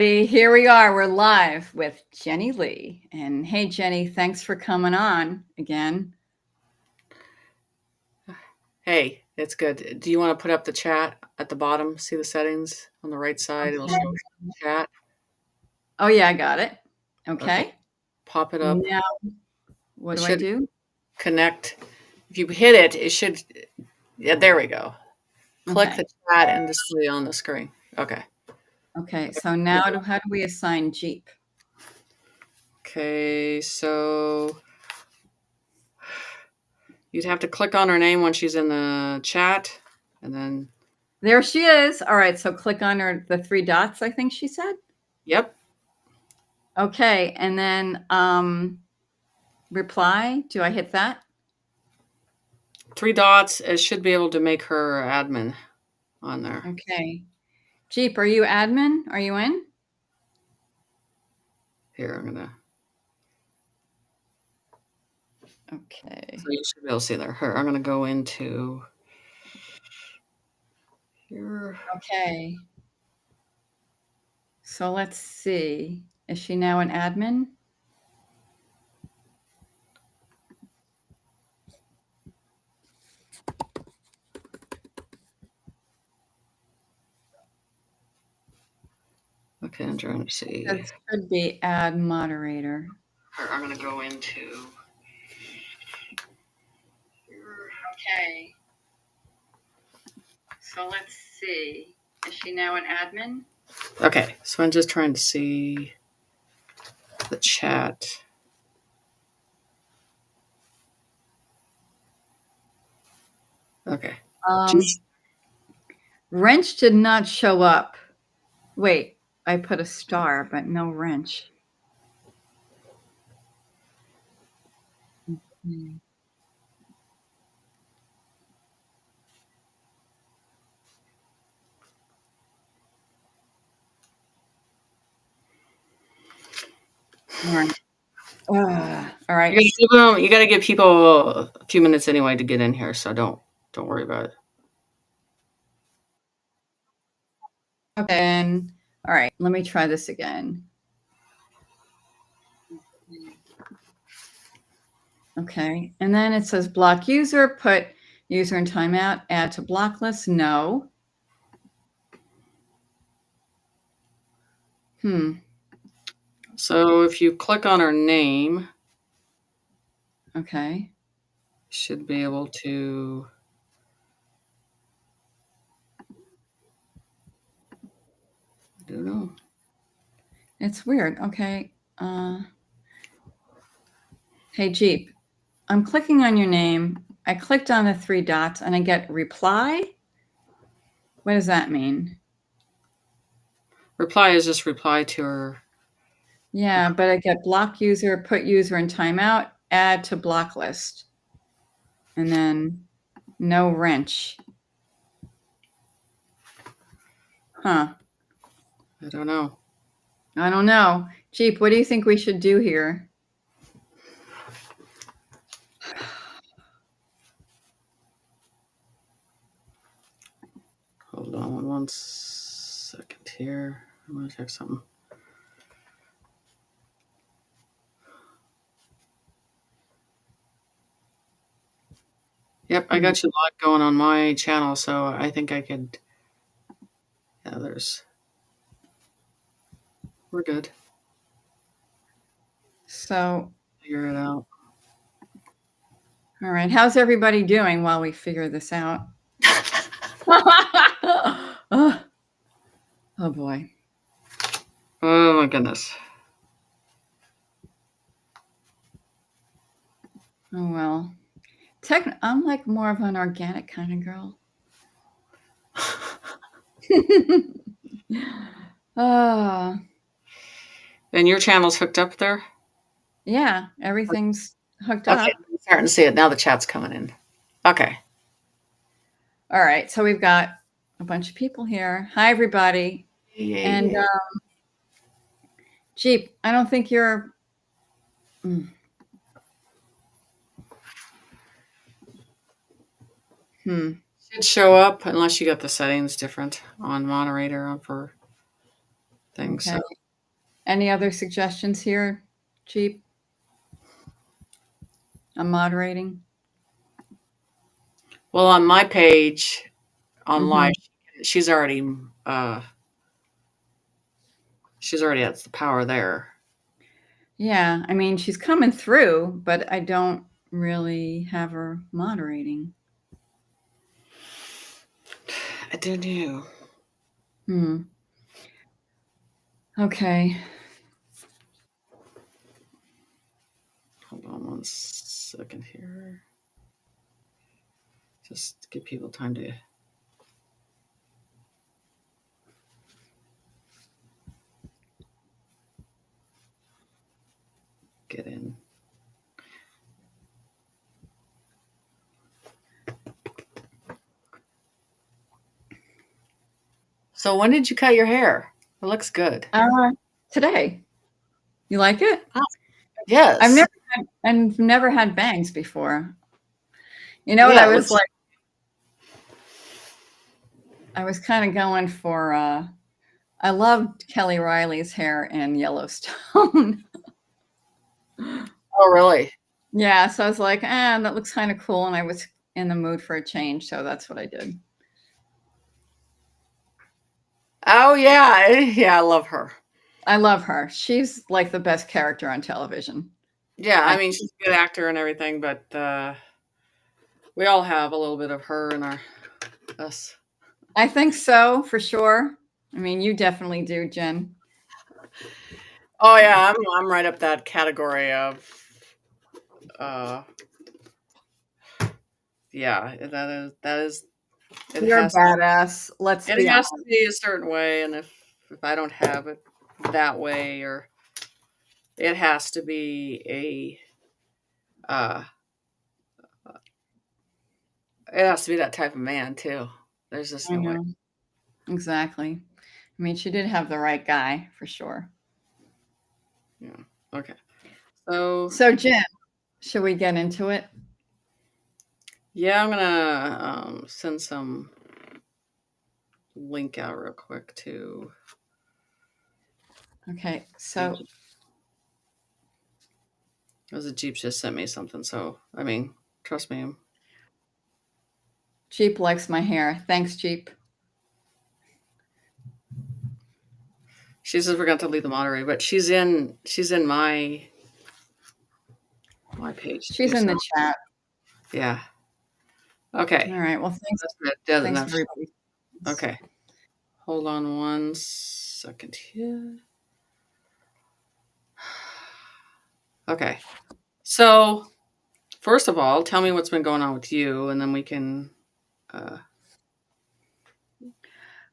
Here we are. We're live with Jenny Lee. And hey, Jenny, thanks for coming on again. Hey, it's good. Do you want to put up the chat at the bottom? See the settings on the right side? It'll show chat. Oh, yeah, I got it. Okay. Pop it up. Now, what do I do? Connect. If you hit it, it should. Yeah, there we go. Click the chat and display on the screen. Okay. Okay. So now, how do we assign Jeep? Okay. So you'd have to click on her name when she's in the chat, and then. There she is. All right. So click on her, the three dots, I think she said. Yep. Okay. And then reply. Do I hit that? Three dots. It should be able to make her admin on there. Okay. Jeep, are you admin? Are you in? Here, I'm gonna. Okay. So you should be able to see there. Here, I'm gonna go into here. Okay. So let's see. Is she now an admin? Okay, I'm trying to see. This could be add moderator. I'm going to go into here. Okay. So let's see. Is she now an admin? Okay, so I'm just trying to see the chat. Okay. Wrench did not show up. Wait, I put a star, but no wrench. Mm-hmm. All right. All right. You got to give people a few minutes anyway to get in here, so don't worry about it. Okay. And all right, let me try this again. Okay. And then it says block user, put user in timeout, add to block list. No. So if you click on her name, okay, you should be able to. I don't know. It's weird. Okay. Hey, Jeep, I'm clicking on your name. I clicked on the three dots and I get reply. What does that mean? Reply is just reply to her. Yeah, but I get block user, put user in timeout, add to block list. And then no wrench. Huh. I don't know. I don't know. Jeep, what do you think we should do here? Hold on one second here. I'm going to check something. Yep, I got you a lot going on my channel, so I think I could. Yeah, we're good. So figure it out. All right. How's everybody doing while we figure this out? Oh boy. Oh my goodness. Oh well. I'm like more of an organic kind of girl. And your channel's hooked up there? Yeah, everything's hooked up. I'm starting to see it now. The chat's coming in. Okay. All right. So we've got a bunch of people here. Hi, everybody. And Jeep, I don't think you're. Should show up unless you got the settings different on moderator for things. Okay. So. Any other suggestions here, Jeep? I'm moderating. Well, on my page on live, Mm-hmm. she's already has the power there. Yeah, I mean, she's coming through, but I don't really have her moderating. I do know. Okay. Hold on one second here. Just give people time to get in. So when did you cut your hair? It looks good. Today. You like it? Oh, yes. I've never had bangs before. You know what I was like? I was kind of going for I loved Kelly Riley's hair in Yellowstone. Oh, really? Yeah, so I was like, that looks kind of cool, and I was in the mood for a change, so that's what I did. Oh, yeah. Yeah, I love her. I love her. She's like the best character on television. Yeah, I mean, she's a good actor and everything, but we all have a little bit of her in us. I think so, for sure. I mean, you definitely do, Jen. Oh yeah, I'm right up that category of yeah, that is it. You're a has badass. Let's to, be it has honest. to be a certain way, and if I don't have it that way, or it has to be it has to be that type of man too. There's just no way. Exactly. I mean, she did have the right guy for sure. Yeah. Okay. So Jen, should we get into it? Yeah, I'm gonna send some link out real quick to. Okay, so the Jeep just sent me something, so I mean, trust me. Jeep likes my hair. Thanks, Jeep. She says we're going to leave the moderator, but she's in my page. She's in the chat. Yeah. Okay. All right. Well, thanks. Thanks everybody. Okay. Hold on one second here. Okay. So, first of all, tell me what's been going on with you, and then we can.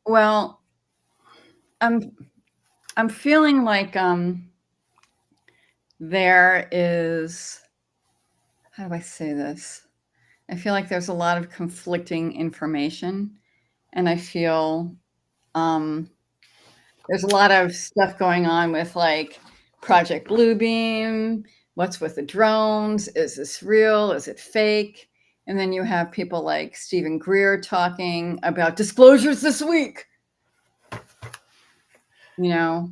Well, I'm feeling like there is, how do I say this? I feel like there's a lot of conflicting information, and I feel there's a lot of stuff going on with like Project Bluebeam. What's with the drones? Is this real? Is it fake? And then you have people like Stephen Greer talking about disclosures this week. You know,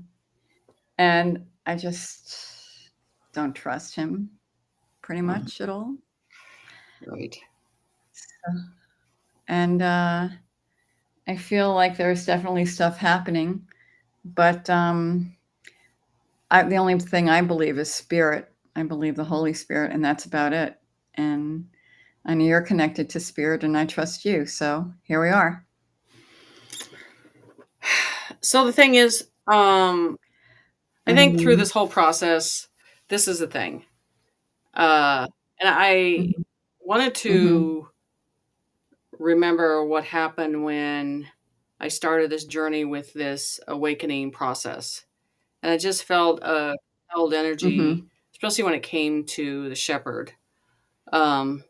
and I just don't trust him pretty much at all. Right. And I feel like there's definitely stuff happening, but the only thing I believe is spirit. I believe the Holy Spirit, and that's about it. And I know you're connected to spirit, and I trust you. So here we are. So the thing is, I think through this whole process, this is the thing. And I wanted to remember what happened when I started this journey with this awakening process. And I just felt a held energy, especially when it came to the shepherd, who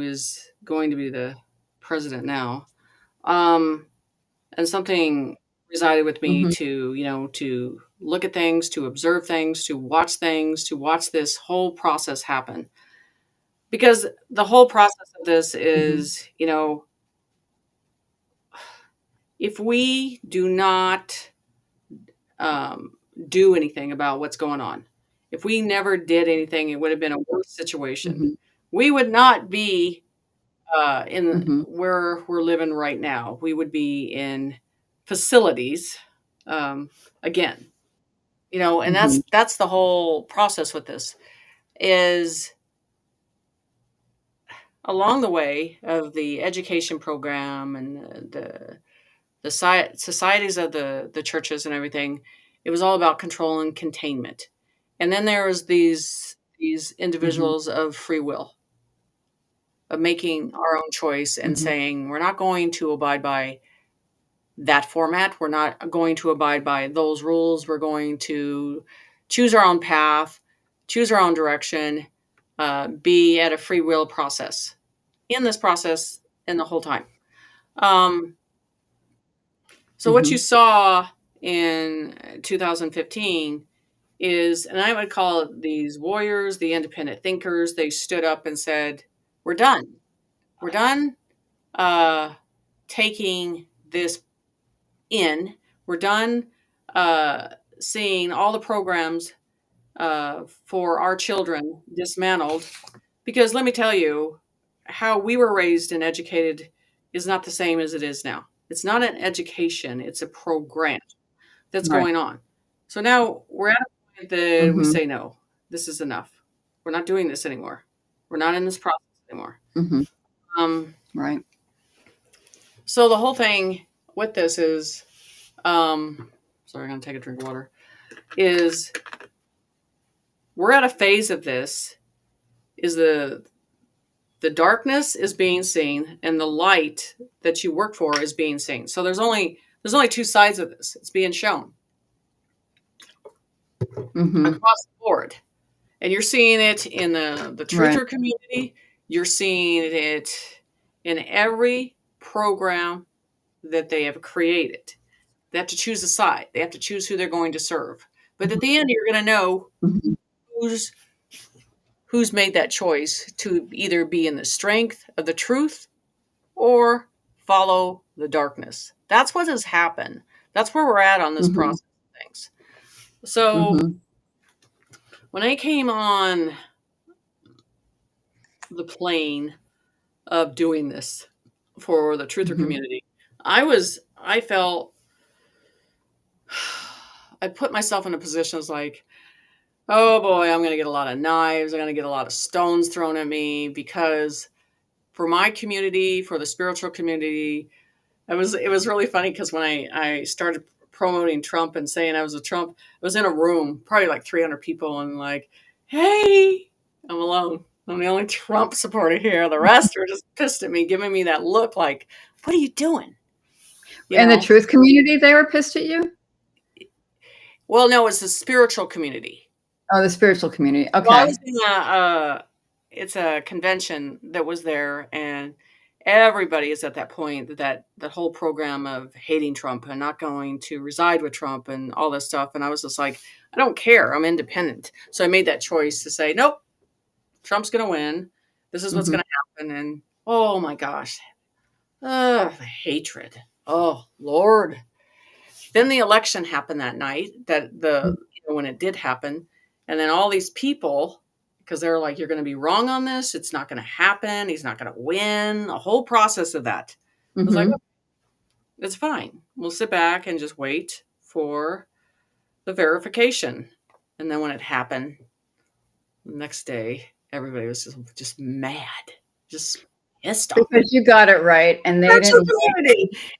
is going to be the president now. And something resided with me to look at things, to observe things, to watch this whole process happen. Because the whole process of this is, if we do not do anything about what's going on. If we never did anything, it would have been a worse situation. We would not be in where we're living right now. We would be in facilities again. And that's the whole process with this is along the way of the education program and the societies of the churches and everything. It was all about control and containment. And then there was these individuals of free will, of making our own choice and saying, we're not going to abide by that format. We're not going to abide by those rules. We're going to choose our own path, choose our own direction, be at a free will process in this process and the whole time. So what you saw in 2015 is, and I would call it these warriors, the independent thinkers, they stood up and said, we're done. We're done taking this in. We're done seeing all the programs for our children dismantled. Because let me tell you, how we were raised and educated is not the same as it is now. It's not an education. It's a program that's going on. So now we're at a point that we say, no, this is enough. We're not doing this anymore. We're not in this process anymore. Right. So the whole thing with this is, sorry, I'm going to take a drink of water, is we're at a phase of this, is the darkness is being seen and the light that you work for is being seen. So there's only two sides of this. It's being shown across the board. And you're seeing it in the truther community. You're seeing it in every program that they have created. They have to choose a side. They have to choose who they're going to serve. But at the end, you're going to know who's made that choice to either be in the strength of the truth or follow the darkness. That's what has happened. That's where we're at on this process of things. So when I came on the plane of doing this for the truther community, I put myself in a position as like, oh boy, I'm going to get a lot of knives. I'm going to get a lot of stones thrown at me because for my community, for the spiritual community, it was really funny because when I started promoting Trump and saying I was a Trump, I was in a room, probably like 300 people, and like, hey, I'm alone. I'm the only Trump supporter here. The rest are just pissed at me, giving me that look like, what are you doing? In the truth community, they were pissed at you? Well, no, it's the spiritual community. Oh, the spiritual community. Okay. Well, I was in it's a convention that was there, and everybody is at that point that the whole program of hating Trump and not going to reside with Trump and all this stuff. And I was just like, I don't care. I'm independent. So I made that choice to say, nope, Trump's going to win. This is what's going to happen. And oh my gosh, the hatred. Oh Lord. Then the election happened that night, when it did happen. And then all these people, because they're like, you're going to be wrong on this. It's not going to happen. He's not going to win. The whole process of that. I was like, okay, it's fine. We'll sit back and just wait for the verification. And then when it happened, the next day, everybody was just mad, just pissed off. Because you got it right. And they didn't.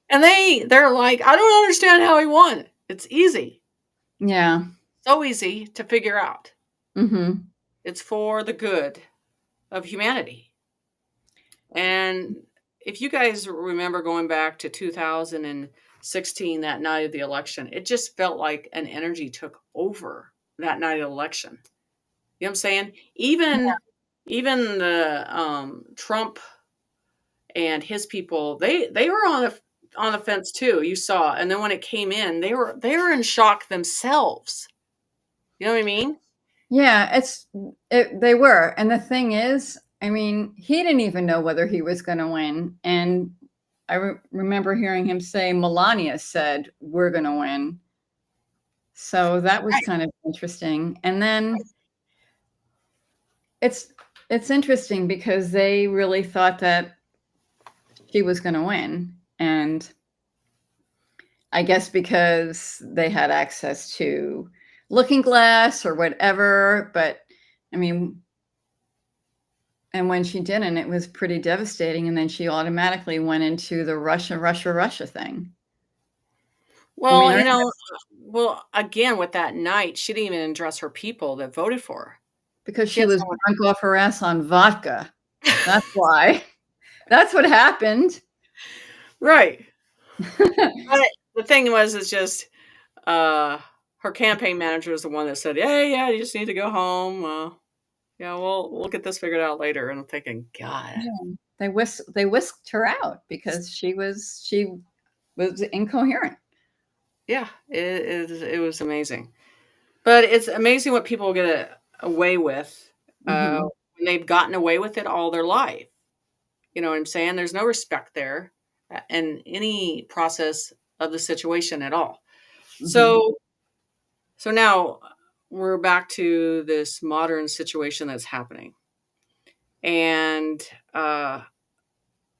And they're like, I don't understand how he won. It's easy. Yeah. So easy to figure out. It's for the good of humanity. And if you guys remember going back to 2016, that night of the election, it just felt like an energy took over that night of the election. You know what I'm saying? Even the Trump and his people, they were on the fence too. You saw, and then when it came in, they were in shock themselves. You know what I mean? Yeah, they were. And the thing is, I mean, he didn't even know whether he was going to win. And I remember hearing him say, Melania said, we're going to win. So that was Right. kind of interesting. And then it's it's interesting because they really thought that she was going to win, and I guess because they had access to Looking Glass or whatever, but I mean, and when she didn't, it was pretty devastating, and then she automatically went into the Russia thing. I mean, Well, you know, well, again, with that night, she didn't even address her people that voted for her. because She she had was someone. drunk off her ass on vodka. That's why. That's what happened. Right. But the thing was, it's just uh, her campaign manager was the one that said, "Hey, yeah, you just need to go home. Yeah, we'll get this figured out later." And I'm thinking, God, Yeah. They whisked her out because she was incoherent. yeah, it was amazing. But it's amazing what people get away with Hmm. when they've gotten away with it all their life. You know what I'm saying? There's no respect there in any process of the situation at all. Hmm. So now we're back to this modern situation that's happening. And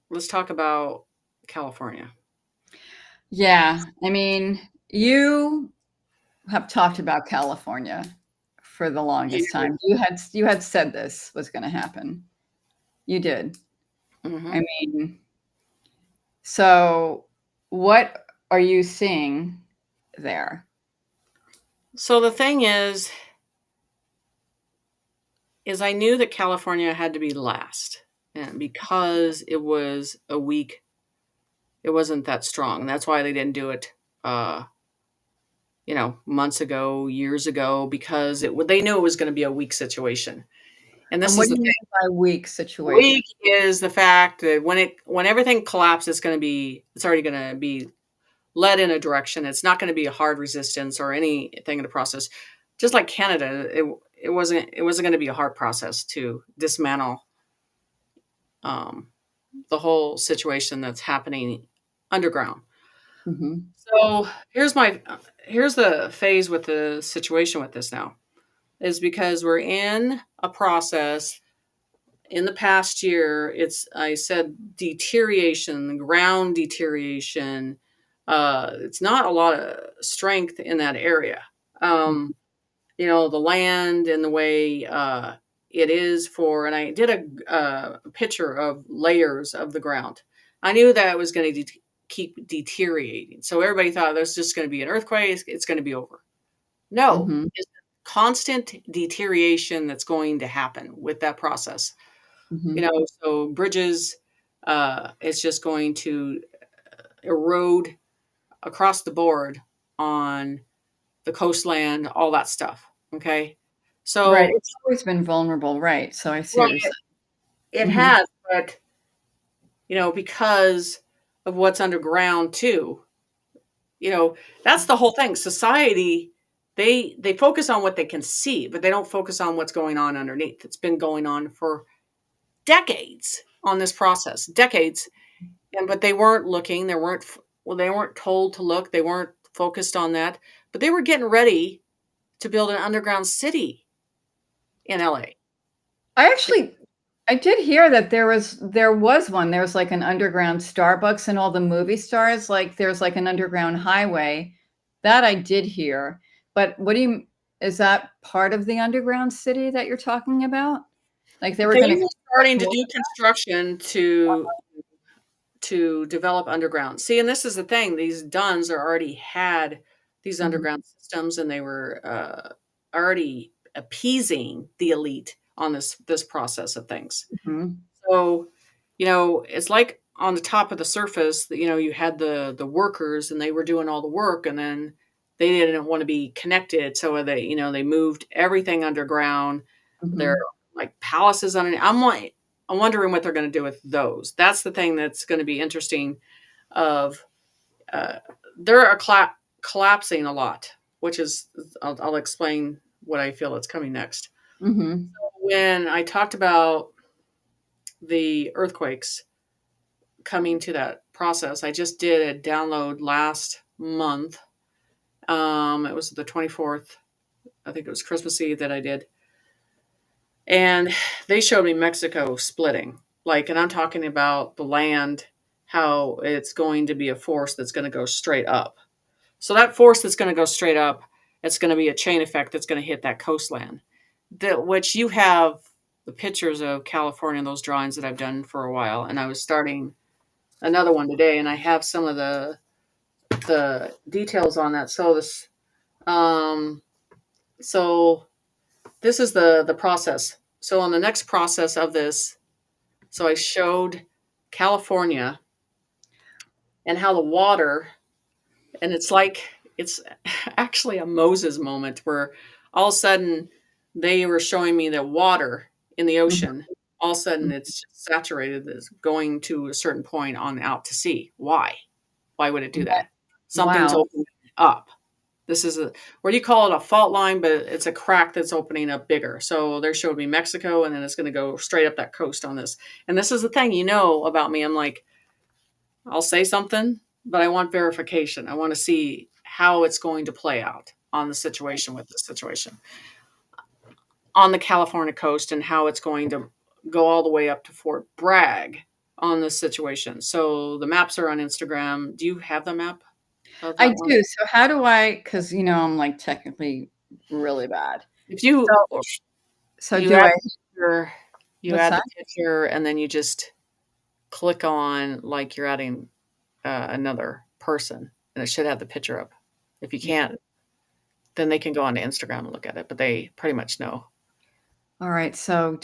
let's talk about California. Yeah, I mean, you have talked about California for the longest Yeah. time. You had said this was going to happen. You did. Hmm. I mean, so what are you seeing there? So the thing is I knew that California had to be last, and because it was a weak, it wasn't that strong. That's why they didn't do it. Uh, months ago, years ago, because they knew it was going to be a weak situation. And And this what is do the you thing. mean by weak situation? Weak is the fact that when everything collapses, it's already going to be led in a direction. It's not going to be a hard resistance or anything in the process. Just like Canada, it wasn't going to be a hard process to dismantle um, the whole situation that's happening underground. Hmm. So here's the phase with the situation with this now is because we're in a process. In the past year, I said deterioration, ground deterioration. It's not a lot of strength in that area. Um, the land and the way it is and I did a picture of layers of the ground. I knew that it was going to keep deteriorating. So everybody thought there's just going to be an earthquake. It's going to be over. No, Hmm. it's constant deterioration that's going to happen with that process. Hmm. So bridges, it's just going to erode across the board on the coastland, all that stuff. Okay. Right. So, It's always been vulnerable. Right. So I see what you're right, saying. it Hmm. has, but, because of what's underground too, you know, that's the whole thing. Society, they focus on what they can see, but they don't focus on what's going on underneath. It's been going on for decades on this process, decades. But they weren't looking. They weren't told to look. They weren't focused on that. But they were getting ready to build an underground city in LA. I actually I did hear that there was one. There's like an underground Starbucks and all the movie stars. Like there's like an underground highway. That I did hear. But is that part of the underground city that you're talking about? Like they were They going to were construct starting to more? do construction to develop underground. See, and this is the thing, these Duns are already had these Mhm, underground systems, and they were already appeasing the elite on this process of things. mhm, So, it's like on the top of the surface that, you had the workers and they were doing all the work, and then they didn't want to be connected. So they moved everything underground. They're mhm. like palaces on it. I'm wondering what they're going to do with those. That's the thing that's going to be interesting of, uh, they're collapsing a lot, which is, I'll explain what I feel is coming next. Mhm. When I talked about the earthquakes coming to that process. I just did a download last month It was the 24th. I think it was Christmas Eve that I did. And they showed me Mexico splitting. Like, and I'm talking about the land, how it's going to be a force that's going to go straight up. So that force that's going to go straight up, it's going to be a chain effect that's going to hit that coastline. Which you have the pictures of California and those drawings that I've done for a while. And I was starting another one today, and I have some of the details on that. So so this is the process. So on the next process of this, so I showed California and how the water, and it's actually a Moses moment where all of a sudden they were showing me that water in the ocean, all of a sudden it's just saturated, it's going to a certain point on out to sea. Why? Why would it do that? Something's Wow. opening up. This is what do you call it? A fault line, but it's a crack that's opening up bigger. So there showed me Mexico, and then it's going to go straight up that coast on this. And this is the thing, about me. I'm like, I'll say something, but I want verification. I want to see how it's going to play out on the situation with this situation on the California coast, and how it's going to go all the way up to Fort Bragg on this situation. So the maps are on Instagram. Do you have the map of I that one? do. So how do I, because I'm like technically really bad. If you So you do add I, the picture, what's that? and then you just click on like you're adding another person, and it should have the picture up. If you can't, then they can go on to Instagram and look at it, but they pretty much know. All right. So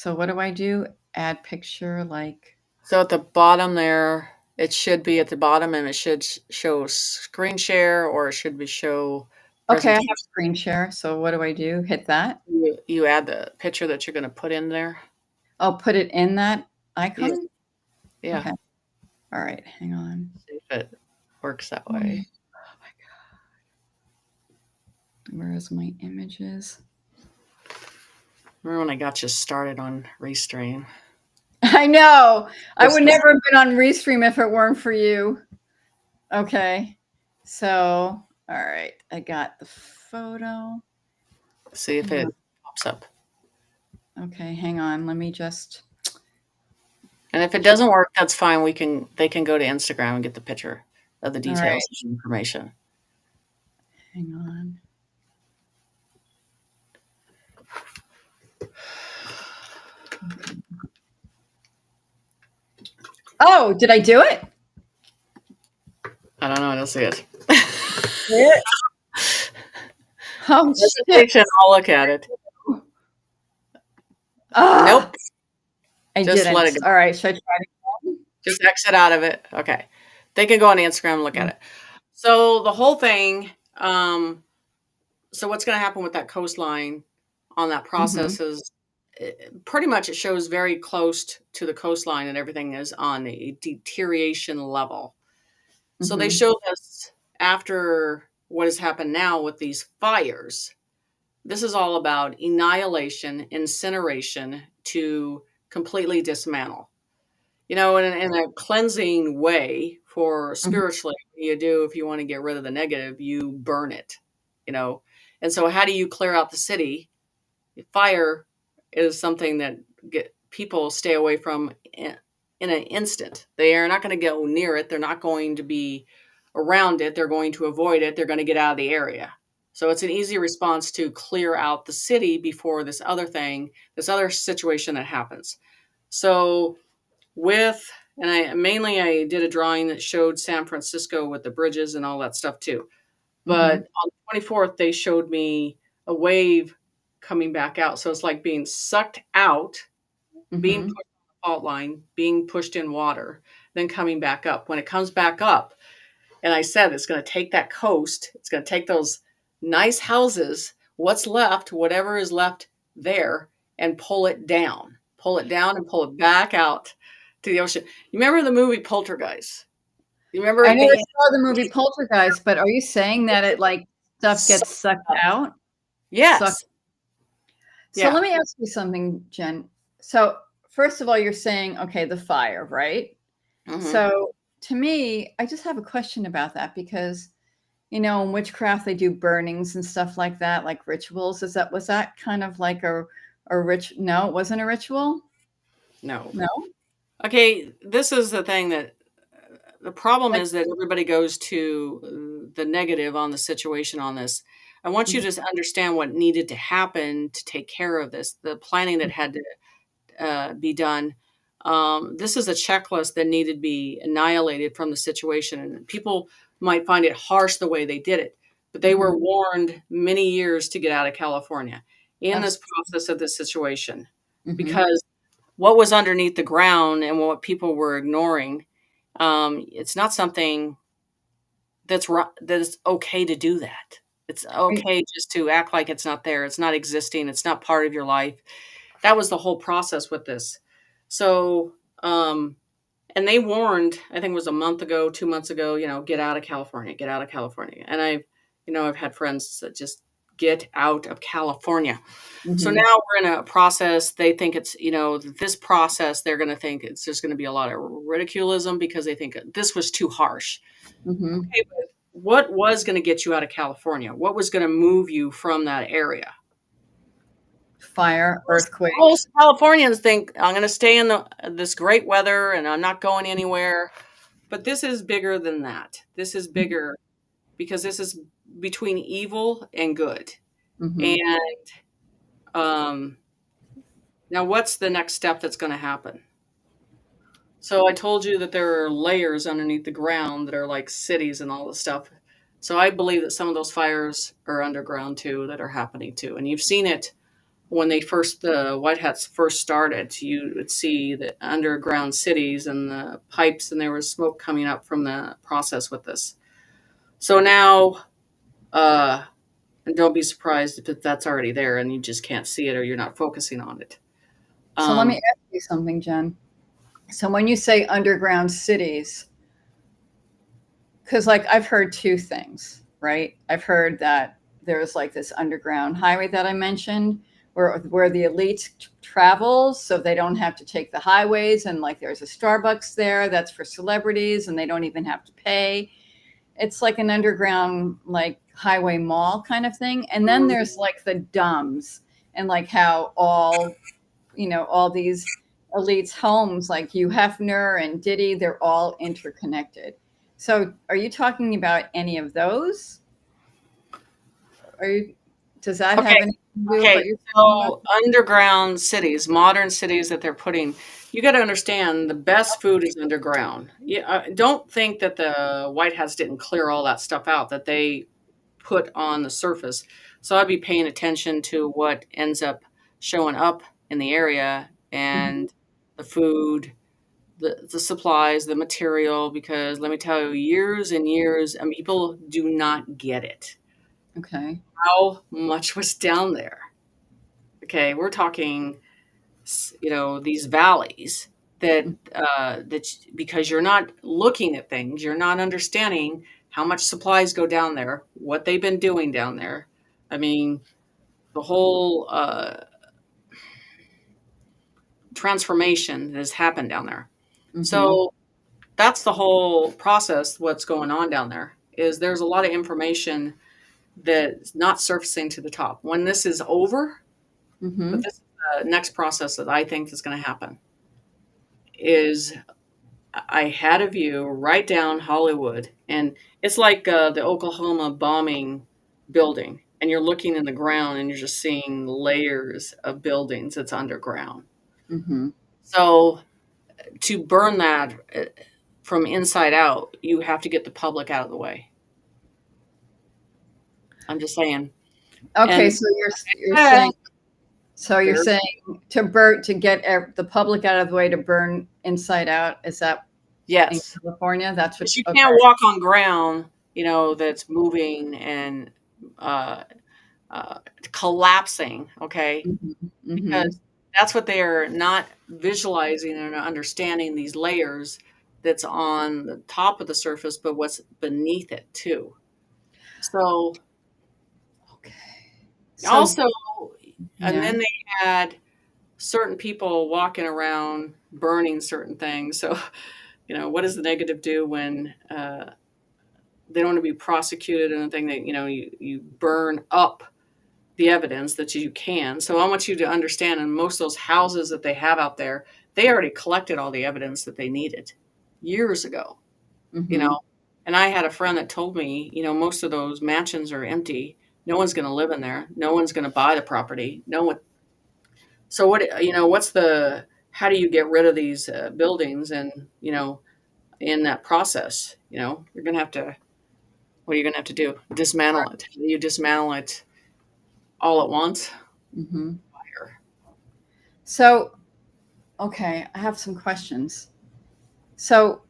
what do I do? Add picture like. So at the bottom there, it should be at the bottom, and it should show screen share, or it should be show Okay, I presentation. have screen share. So what do I do? Hit that. You add the picture that you're going to put in there. I'll put it in that Yeah. icon. Yeah. Okay. All right. Hang on. See if it works that way. Oh my God. Where's my images? Remember when I got you started on Restream? I know. I would never have been on Restream if it weren't for you. Okay. So, all right. I got the photo. See if it pops up. Okay, hang on. Let me just. And if it doesn't work, that's fine. They can go to Instagram and get the picture of the details Right. and information. Hang on. Okay. Oh, did I do it? I don't know. I don't see it. Oh, shit. I'll look at it. Nope. I just didn't. Let it go. All right. Should I try it again? Just exit out of it. Okay. They can go on Instagram and look at it. So the whole thing, so what's going to happen with that coastline on that process is pretty much it shows very close to the coastline, and everything is on a deterioration level. So they show us after what has happened now with these fires. This is all about annihilation, incineration to completely dismantle. In a cleansing way for spiritually, you do if you want to get rid of the negative, you burn it, And so how do you clear out the city? Fire is something that people stay away from in an instant. They are not going to go near it. They're not going to be around it. They're going to avoid it. They're going to get out of the area. So it's an easy response to clear out the city before this other situation that happens. So I did a drawing that showed San Francisco with the bridges and all that stuff too. But on the 24th, they showed me a wave coming back out. So it's like being sucked out, being pushed on the fault line, being pushed in water, then coming back up. When it comes back up, and I said it's going to take that coast, it's going to take those nice houses, what's left, whatever is left there, and pull it down and pull it back out to the ocean. You remember the movie Poltergeist? You remember? I never saw the movie Poltergeist, but are you saying that it like stuff gets sucked out? Yes. So let me ask you something, Jen. So first of all, you're saying, okay, the fire, right? So to me, I just have a question about that, because you know, in witchcraft they do burnings and stuff like that, like rituals. Was that kind of like a rich? No, it wasn't a ritual. No. No, Okay, this is the thing that the problem like is that everybody goes to the negative on the situation on this. I want you mhm, to understand what needed to happen to take care of this, the planning that had to be done. This is a checklist that needed to be annihilated from the situation. And people might find it harsh the way they did it, but they mhm, were warned many years to get out of California in this absolutely. process of this situation Mhm. because what was underneath the ground and what people were ignoring, it's not something that is okay to do that. It's okay just to act like it's not there. It's not existing. It's not part of your life. That was the whole process with this. So, and they warned, I think it was a month ago, 2 months ago, get out of California, get out of California. And I've had friends that just get out of California. So Mhm. now we're in a process. They think this process, they're going to think it's just going to be a lot of ridiculism because they think this was too harsh. Mhm. Okay, but what was going to get you out of California? What was going to move you from that area? Fire, Most earthquakes. Californians think I'm going to stay in this great weather and I'm not going anywhere. But this is bigger than that. This is bigger because this is between evil and good. Mhm. And um, now, what's the next step that's going to happen? So I told you that there are layers underneath the ground that are like cities and all this stuff. So I believe that some of those fires are underground too, that are happening too. And you've seen it when the White Hats first started. You would see the underground cities and the pipes, and there was smoke coming up from the process with this. So now, uh, and don't be surprised if that's already there and you just can't see it or you're not focusing on it. So let me Um, ask you something, Jen. So when you say underground cities, because like I've heard two things, right? I've heard that there's like this underground highway that I mentioned where the elite travels so they don't have to take the highways, and like there's a Starbucks there that's for celebrities and they don't even have to pay. It's like an underground like highway mall kind of thing. And then there's like the dumbs, and like how all these elites homes like Hugh Hefner and Diddy, they're all interconnected. So are you talking about any of those? Are you Does that okay, have anything to do with Okay, what you're talking about? so underground cities, modern cities that they're putting, you got to understand the best food is underground. Yeah, don't think that the White Hats didn't clear all that stuff out that they put on the surface. So I'd be paying attention to what ends up showing up in the area Mhm. and the food, the supplies, the material, because let me tell you, years and years, and people do not get it. Okay. How much was down there? Okay, we're talking, these valleys that because you're not looking at things, you're not understanding how much supplies go down there, what they've been doing down there. I mean, the whole transformation that has happened down there. Mm-hmm. So that's the whole process. What's going on down there is there's a lot of information that's not surfacing to the top. When this is over, but Mm-hmm. this is the next process that I think is going to happen is I had a view right down Hollywood, and it's like the Oklahoma bombing building, and you're looking in the ground and you're just seeing layers of buildings that's underground. Mm-hmm. So to burn that from inside out, you have to get the public out of the way. I'm just saying. Okay, And so you're uh, saying there, to get the public out of the way to burn inside out. Is that in yes, California? That's what. because you Okay. can't walk on ground, that's moving and uh, uh, collapsing. Okay, Mm-hmm. Mm-hmm. because that's what they are not visualizing and understanding these layers that's on the top of the surface, but what's beneath it too. So Okay. So also, and yeah. then they had certain people walking around burning certain things. So, what does the negative do when they don't want to be prosecuted and anything. That you burn up the evidence that you can. So I want you to understand, in most of those houses that they have out there, they already collected all the evidence that they needed years ago. Mm-hmm. And I had a friend that told me, most of those mansions are empty. No one's going to live in there. No one's going to buy the property. No one. So how do you get rid of these buildings? And, in that process, you're going to have to, what are you going to have to do? Dismantle it. You dismantle it all at once. Mm-hmm. Fire. So, okay, I have some questions. So,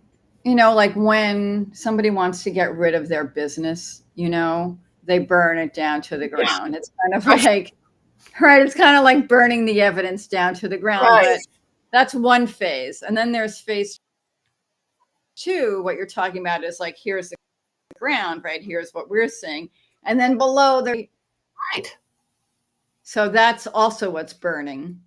like when somebody wants to get rid of their business, they burn it down to the Yeah. ground. It's kind of like, right, it's kind of like burning the evidence down to the ground, Right. but that's one phase. And then there's phase two. What you're talking about is like, here's the ground, right? Here's what we're seeing. And then below there. Right. So that's also what's burning.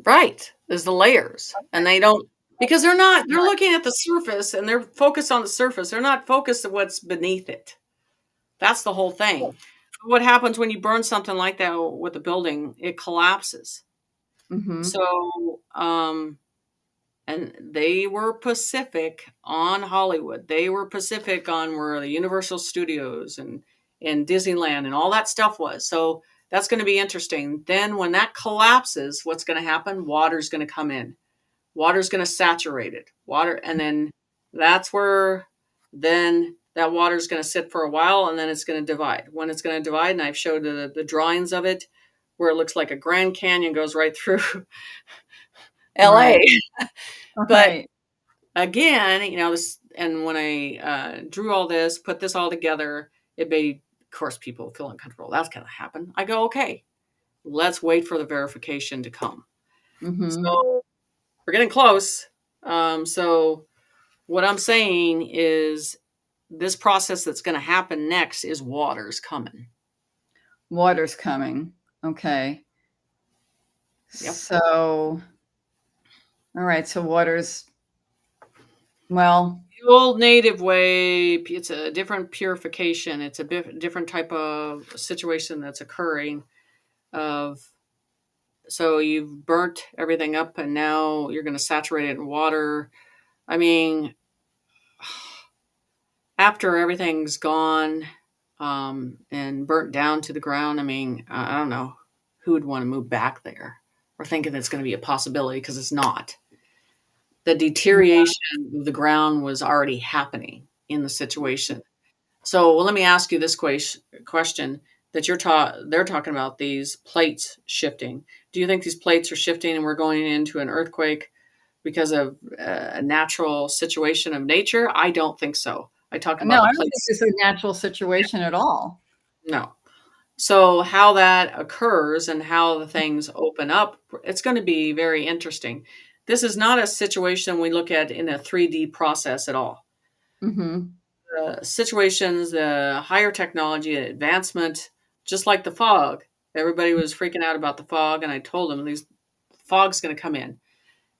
Right. There's the layers. And they don't, because they're looking at the surface and they're focused on the surface. They're not focused on what's beneath it. That's the whole thing. What happens when you burn something like that with a building? It collapses. Mm-hmm. So, and they were Pacific on Hollywood. They were Pacific on where the Universal Studios and Disneyland and all that stuff was. So that's going to be interesting. Then when that collapses, what's going to happen? Water's going to come in. Water's going to saturate it. And then that's where then that water's going to sit for a while, and then it's going to divide. When it's going to divide, and I've showed the drawings of it, where it looks like a Grand Canyon goes right through LA. Right. But again, this, and when I drew all this, put this all together, it made, of course, people feel uncomfortable. That's going to happen. I go, okay, let's wait for the verification to come. Mm-hmm. So we're getting close. So what I'm saying is this process that's going to happen next is water's coming. Water's coming. Okay. Yep. So, all right. So water's, well, the old native way, it's a different purification. It's a different type of situation that's occurring. So you've burnt everything up and now you're going to saturate it in water. I mean, after everything's gone and burnt down to the ground, I mean, I don't know who would want to move back there or thinking it's going to be a possibility, because it's not. The deterioration of the ground was already happening in the situation. So let me ask you this question that they're talking about, these plates shifting. Do you think these plates are shifting and we're going into an earthquake because of a natural situation of nature? I don't think so. I don't think it's a natural situation at all. No. So how that occurs and how the things open up, it's going to be very interesting. This is not a situation we look at in a 3D process at all. Mm-hmm. The situations, the higher technology and advancement, just like the fog. Everybody was freaking out about the fog, and I told them fog's going to come in.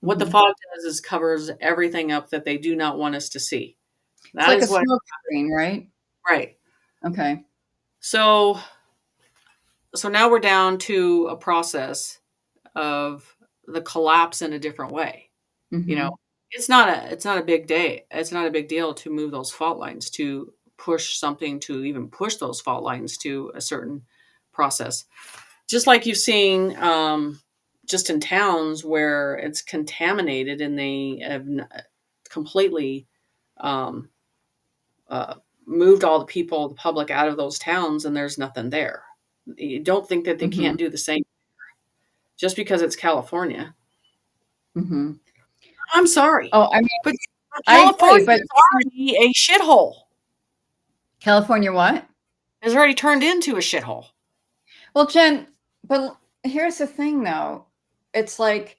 What the fog does is covers everything up that they do not want us to see. It's like a smoke screen, right? Right. Okay. So now we're down to a process of the collapse in a different way. Mm-hmm. It's not a big day. It's not a big deal to move those fault lines, to push something, to even push those fault lines to a certain process. Just like you've seen just in towns where it's contaminated and they have completely moved all the people, the public, out of those towns, and there's nothing there. You don't think that they can't do the same just because it's California. Mm-hmm. I'm sorry. Oh, I mean, but California is already a shithole. California what? Has already turned into a shithole. Well, Jen, but here's the thing, though. It's like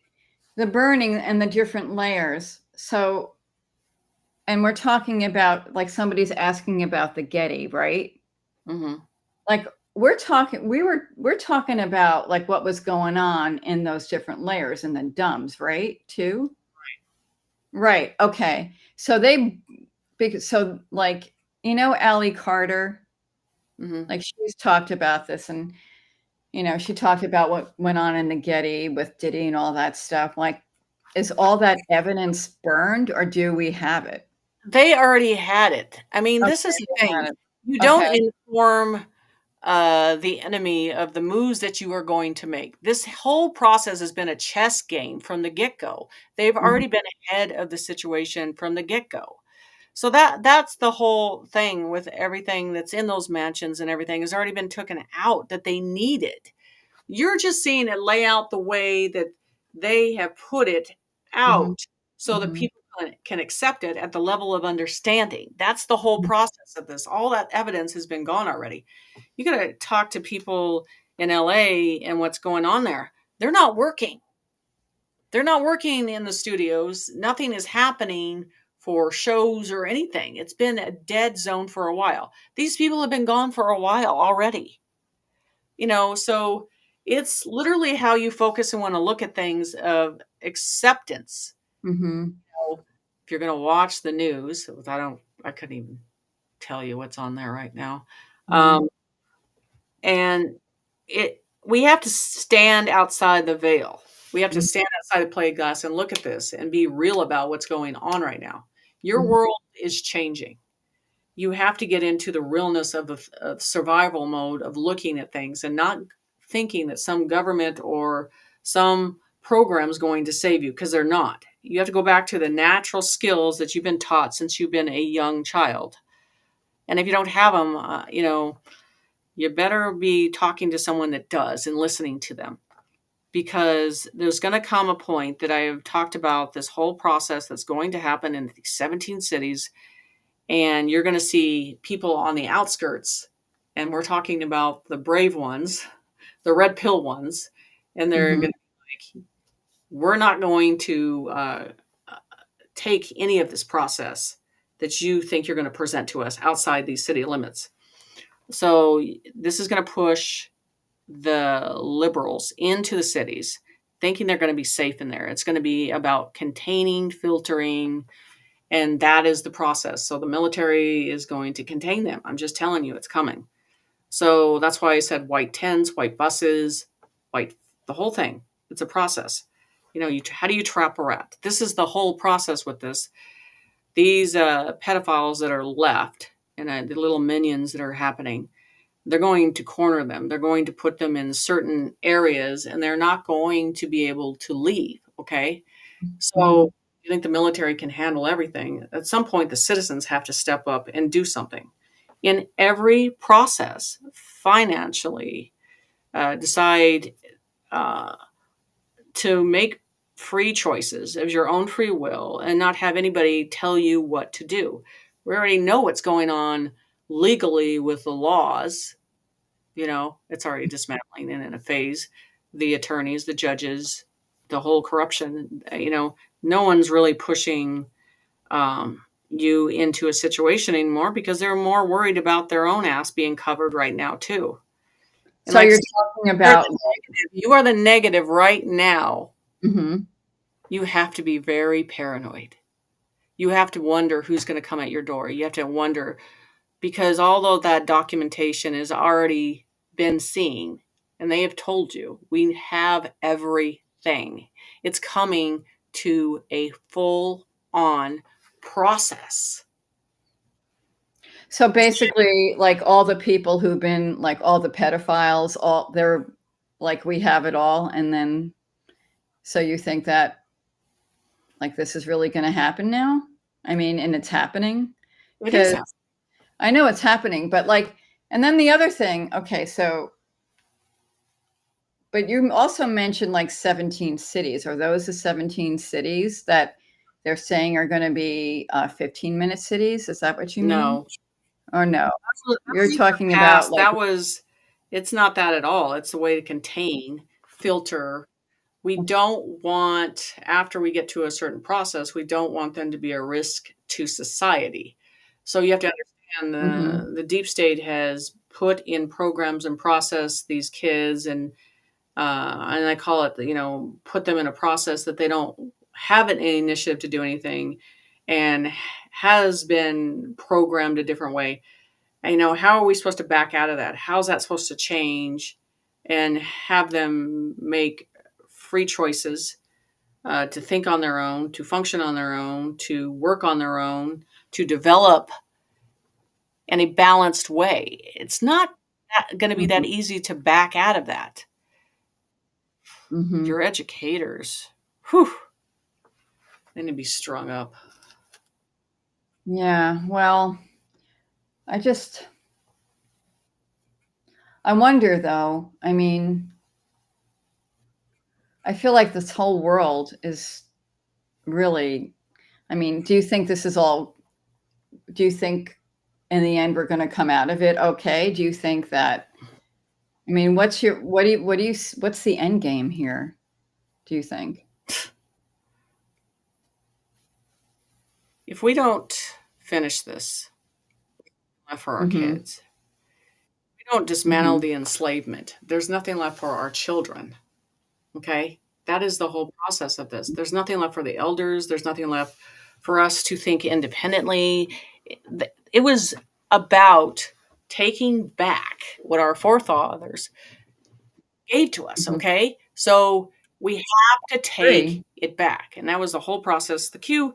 the burning and the different layers. So, and we're talking about, like, somebody's asking about the Getty, right? Mm-hmm. Like, we're talking about like what was going on in those different layers and the dumbs, right? Too. Right. Okay. So like You know, Allie Carter, Mm-hmm. like she's talked about this, and she talked about what went on in the Getty with Diddy and all that stuff. Like, is all that evidence burned, or do we have it? They already had it. I mean, Okay, this is the they thing. had it. You don't Okay. inform the enemy of the moves that you are going to make. This whole process has been a chess game from the get-go. They've Mhm, already been ahead of the situation from the get-go. So that's the whole thing with everything that's in those mansions, and everything has already been taken out that they needed. You're just seeing it lay out the way that they have put it mhm, out so that mhm, people can accept it at the level of understanding. That's the whole process of this. All that evidence has been gone already. You got to talk to people in LA and what's going on there. They're not working. They're not working in the studios. Nothing is happening for shows or anything. It's been a dead zone for a while. These people have been gone for a while already. So it's literally how you focus and want to look at things of acceptance. mhm, If you're going to watch the news, I couldn't even tell you what's on there right now. mhm, And we have to stand outside the veil. We have to mhm, stand outside the plate glass and look at this and be real about what's going on right now. Your mhm. world is changing. You have to get into the realness of survival mode of looking at things and not thinking that some government or some program is going to save you, because they're not. You have to go back to the natural skills that you've been taught since you've been a young child. And if you don't have them, you better be talking to someone that does and listening to them, because there's going to come a point that I have talked about this whole process that's going to happen in these 17 cities, and you're going to see people on the outskirts, and we're talking about the brave ones, the red pill ones, and they're Mhm. going to be like, we're not going to take any of this process that you think you're going to present to us outside these city limits. So this is going to push the liberals into the cities, thinking they're going to be safe in there. It's going to be about containing, filtering, and that is the process. So the military is going to contain them. I'm just telling you, it's coming. So that's why I said white tents, white buses, white, the whole thing. It's a process. How do you trap a rat? This is the whole process with this. These pedophiles that are left, and the little minions that are happening, they're going to corner them. They're going to put them in certain areas, and they're not going to be able to leave. Okay. Mhm. So you think the military can handle everything? At some point, the citizens have to step up and do something. In every process, financially, decide uh, to make free choices of your own free will and not have anybody tell you what to do. We already know what's going on legally with the laws. It's already dismantling and in a phase. The attorneys, the judges, the whole corruption, no one's really pushing you into a situation anymore, because they're more worried about their own ass being covered right now too. And So like I you're said, talking about you are the negative right now. mhm. You have to be very paranoid. You have to wonder who's going to come at your door. You have to wonder, because although that documentation has already been seen and they have told you, we have everything. It's coming to a full on process. So basically, like all the people who've been like all the pedophiles, all they're like we have it all, and then so you think that like this is really going to happen now? I mean, and it's happening It is because happening. I know it's happening, but like, and then the other thing, okay, so but you also mentioned like 17 cities. Are those the 17 cities that they're saying are going to be 15-minute cities? Is that what you mean? No, Or no? that's You're in the talking about past. like, It's not that at all. It's a way to contain, filter. We don't want, after we get to a certain process, we don't want them to be a risk to society. So you have to understand mhm. the deep state has put in programs and process these kids, and I call it, put them in a process that they don't have an initiative to do anything, and has been programmed a different way. And, how are we supposed to back out of that? How's that supposed to change and have them make free choices, to think on their own, to function on their own, to work on their own, to develop in a balanced way? It's not going to be that Mhm. easy to back out of that. Mhm. Your educators, whew, they need to be strung up. Yeah. Well, I just I wonder though. I mean, I feel like this whole world is really, I mean, do you think this is all, do you think in the end we're going to come out of it okay? Do you think that, I mean, what's the end game here? Do you think? If we don't finish this for our Mhm. kids, we don't dismantle Mhm. the enslavement, there's nothing left for our children. Okay? That is the whole process of this. There's nothing left for the elders. There's nothing left for us to think independently. It was about taking back what our forefathers gave to us. Mhm. Okay? So we have to Agree. take it back. And that was the whole process. The Q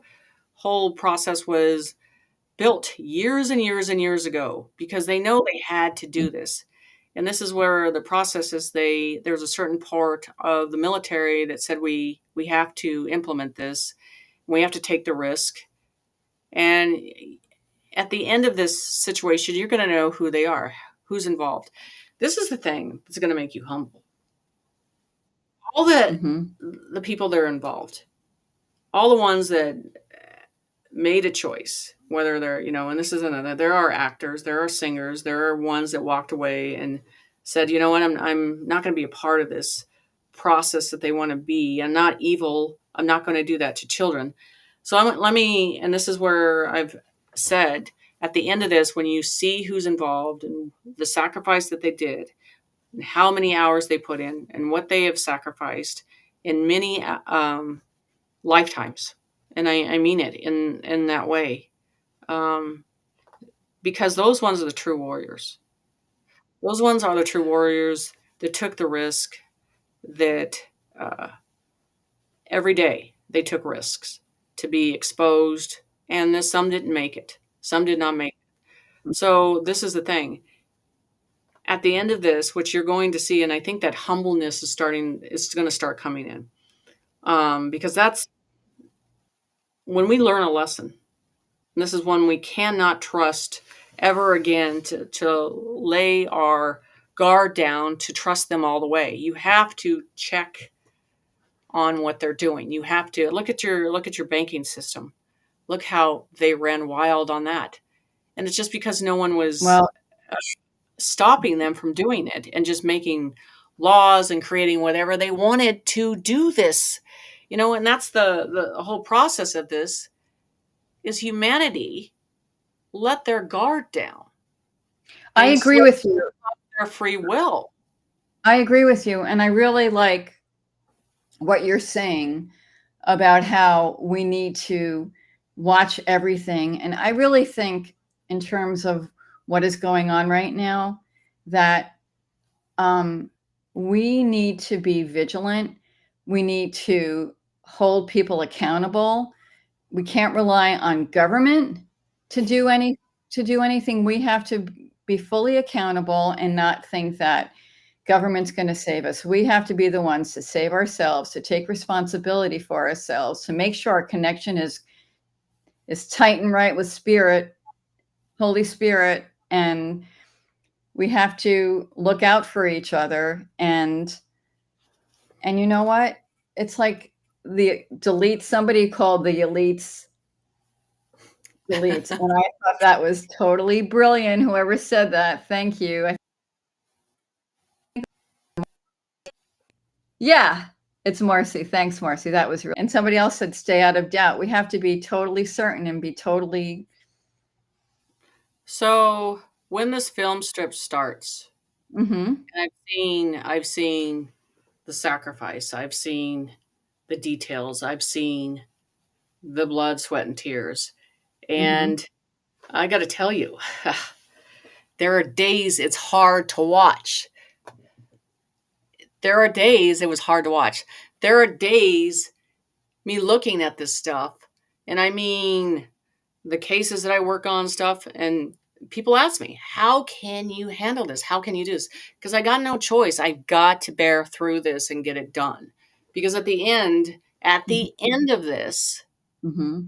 whole process was built years and years and years ago because they know they had to do this. And this is where the process is. There's a certain part of the military that said we have to implement this. We have to take the risk. And at the end of this situation, you're going to know who they are, who's involved. This is the thing that's going to make you humble. All that Mhm. the people that are involved, all the ones that made a choice, whether they're, and this isn't a, there are actors, there are singers, there are ones that walked away and said, you know what, I'm not going to be a part of this process that they want to be. I'm not evil. I'm not going to do that to children. So let me, and this is where I've said at the end of this, when you see who's involved and the sacrifice that they did and how many hours they put in and what they have sacrificed in many lifetimes, and I mean it in that way, um, because those ones are the true warriors. Those ones are the true warriors that took the risk. That uh, every day they took risks to be exposed, and some didn't make it. Some did not make it. So this is the thing. At the end of this, what you're going to see, and I think that humbleness is going to start coming in, because that's when we learn a lesson. And this is one we cannot trust ever again to lay our guard down to trust them all the way. You have to check on what they're doing. You have to look at your banking system. Look how they ran wild on that. And it's just because no one was Well, stopping them from doing it and just making laws and creating whatever they wanted to do this. And that's the whole process of this is humanity let their guard down I and agree slip with you. their free will. I agree with you. And I really like what you're saying about how we need to watch everything. And I really think, in terms of what is going on right now, that um, we need to be vigilant. We need to hold people accountable. We can't rely on government to do anything. We have to be fully accountable and not think that government's going to save us. We have to be the ones to save ourselves, to take responsibility for ourselves, to make sure our connection is tight and right with spirit, Holy Spirit, and we have to look out for each other. And you know what? It's like the delete, somebody called the elites deletes. And I thought that was totally brilliant. Whoever said that, thank you. Yeah, it's Marcy. Thanks, Marcy. That was real. And somebody else said, stay out of doubt. We have to be totally certain and be totally. So when this film strip starts, Mm-hmm. and I've seen the sacrifice, I've seen the details, I've seen the blood, sweat, and tears. And I got to tell you, there are days it's hard to watch. There are days it was hard to watch. There are days me looking at this stuff, and I mean the cases that I work on stuff, and people ask me, how can you handle this? How can you do this? Because I got no choice. I got to bear through this and get it done. Because at the end of this, Mm-hmm.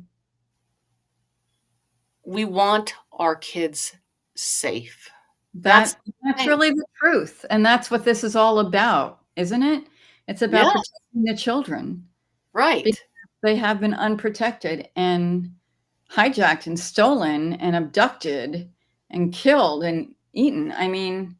we want our kids safe. That's That the that's thing. really the truth, and that's what this is all about, isn't it? It's about Yes, protecting the children because right. they have been unprotected and hijacked and stolen and abducted and killed and eaten. I mean,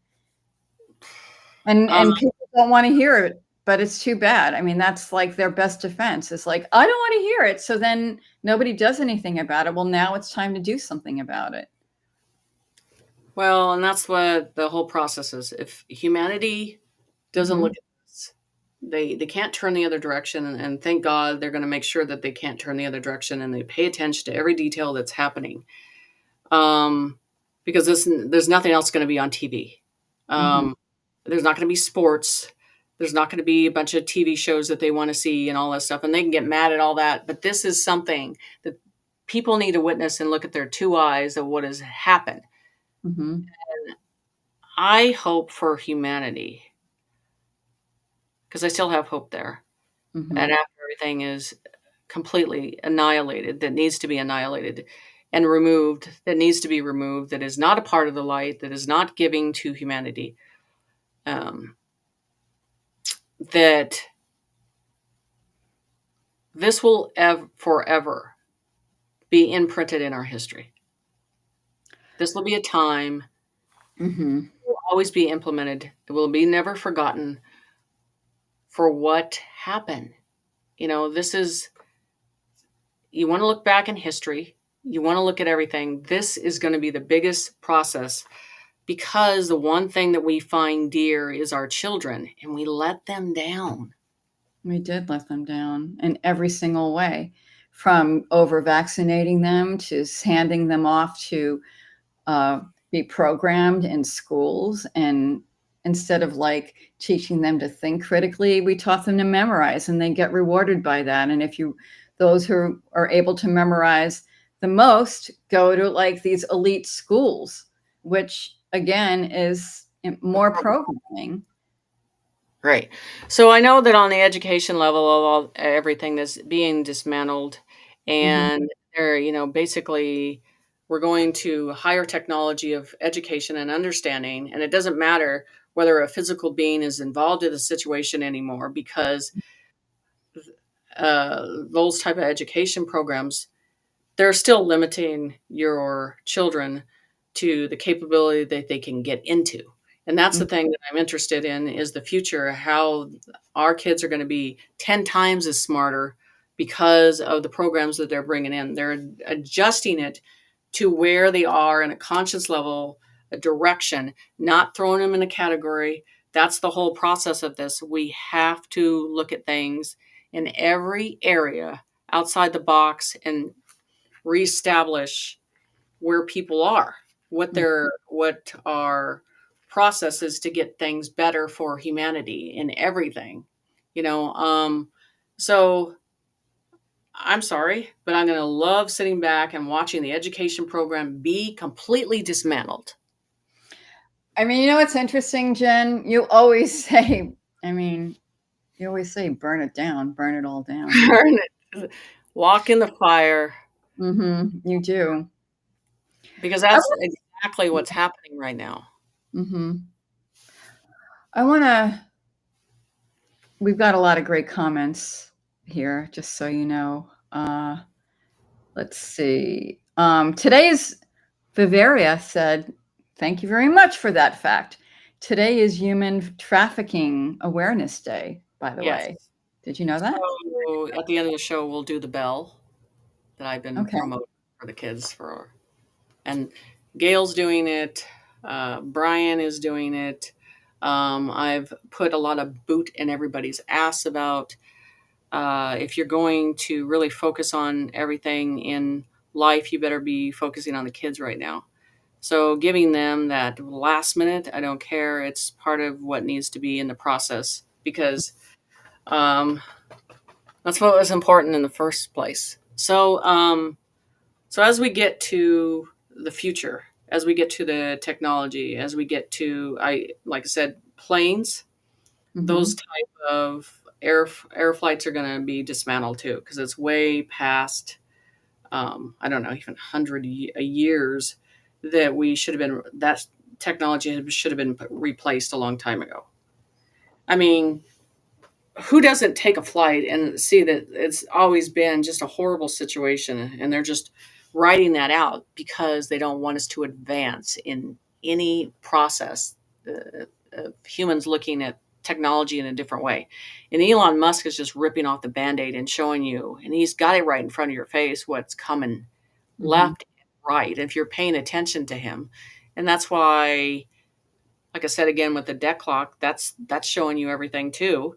Um, and people don't want to hear it, but it's too bad. I mean, that's like their best defense. It's like, I don't want to hear it. So then nobody does anything about it. Well, now it's time to do something about it. well, and that's what the whole process is. If humanity doesn't look Mhm. at this, they can't turn the other direction, and thank God they're going to make sure that they can't turn the other direction, and they pay attention to every detail that's happening. Because there's nothing else going to be on TV. Mhm. Um, there's not going to be sports. There's not going to be a bunch of TV shows that they want to see and all that stuff, and they can get mad at all that. But this is something that people need to witness and look at their two eyes of what has happened. Mhm. I hope for humanity because I still have hope there. And Mhm. after everything is completely annihilated, that needs to be annihilated and removed, that needs to be removed, that is not a part of the light, that is not giving to humanity, um, that this will forever be imprinted in our history. This will be a time, Mhm. it will always be implemented. It will be never forgotten for what happened. This is, you want to look back in history, you want to look at everything. This is going to be the biggest process because the one thing that we find dear is our children, and we let them down. We did let them down in every single way, from over vaccinating them to handing them off to uh, be programmed in schools. And instead of like teaching them to think critically, we taught them to memorize and they get rewarded by that. And those who are able to memorize the most go to like these elite schools, which again is more programming. Right. So I know that on the education level, everything that's being dismantled, Mhm. and they're, basically we're going to higher technology of education and understanding, and it doesn't matter whether a physical being is involved in the situation anymore because those type of education programs, they're still limiting your children to the capability that they can get into. And that's the thing that I'm interested in is the future, how our kids are going to be 10 times as smarter because of the programs that they're bringing in. They're adjusting it to where they are in a conscious level, a direction, not throwing them in a category. That's the whole process of this. We have to look at things in every area outside the box and reestablish where people are, what our processes to get things better for humanity in everything. You know, um, so I'm sorry, but I'm going to love sitting back and watching the education program be completely dismantled. I mean, you know what's interesting, Jen? You always say, I mean, you always say, burn it down, burn it all down. Burn it. Walk in the fire You do. because I that's want, exactly what's happening right now. hmm I want to, we've got a lot of great comments here, just so you know. Let's see. Today's Viveria said, thank you very much for that fact. Today is Human Trafficking Awareness Day, by the Yes. way. Did you know that? So at the end of the show, we'll do the bell that I've been Okay. promoting for the kids for, and Gail's doing it. Brian is doing it. I've put a lot of boot in everybody's ass about if you're going to really focus on everything in life, you better be focusing on the kids right now. So giving them that last minute, I don't care. It's part of what needs to be in the process, because um, that's what was important in the first place. So as we get to the future, as we get to the technology, as we get to, like I said, planes, those Mhm. type of air flights are going to be dismantled too, because it's way past, I don't know, even 100 years that we should have been, that technology should have been replaced a long time ago. I mean, who doesn't take a flight and see that it's always been just a horrible situation, and they're just writing that out because they don't want us to advance in any process, of humans looking at technology in a different way. And Elon Musk is just ripping off the band-aid and showing you, and he's got it right in front of your face, what's coming Mhm. left and right if you're paying attention to him. And that's why, like I said again with the debt clock, that's showing you everything too.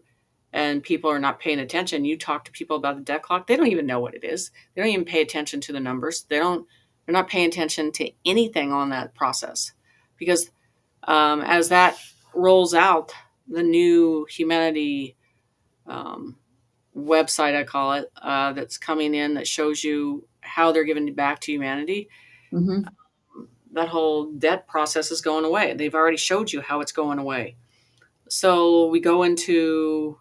And people are not paying attention. You talk to people about the debt clock, they don't even know what it is. They don't even pay attention to the numbers. They're not paying attention to anything on that process, because as that rolls out, the new humanity um, website, I call it, that's coming in, that shows you how they're giving back to humanity. Mhm. That whole debt process is going away. They've already showed you how it's going away. So we go into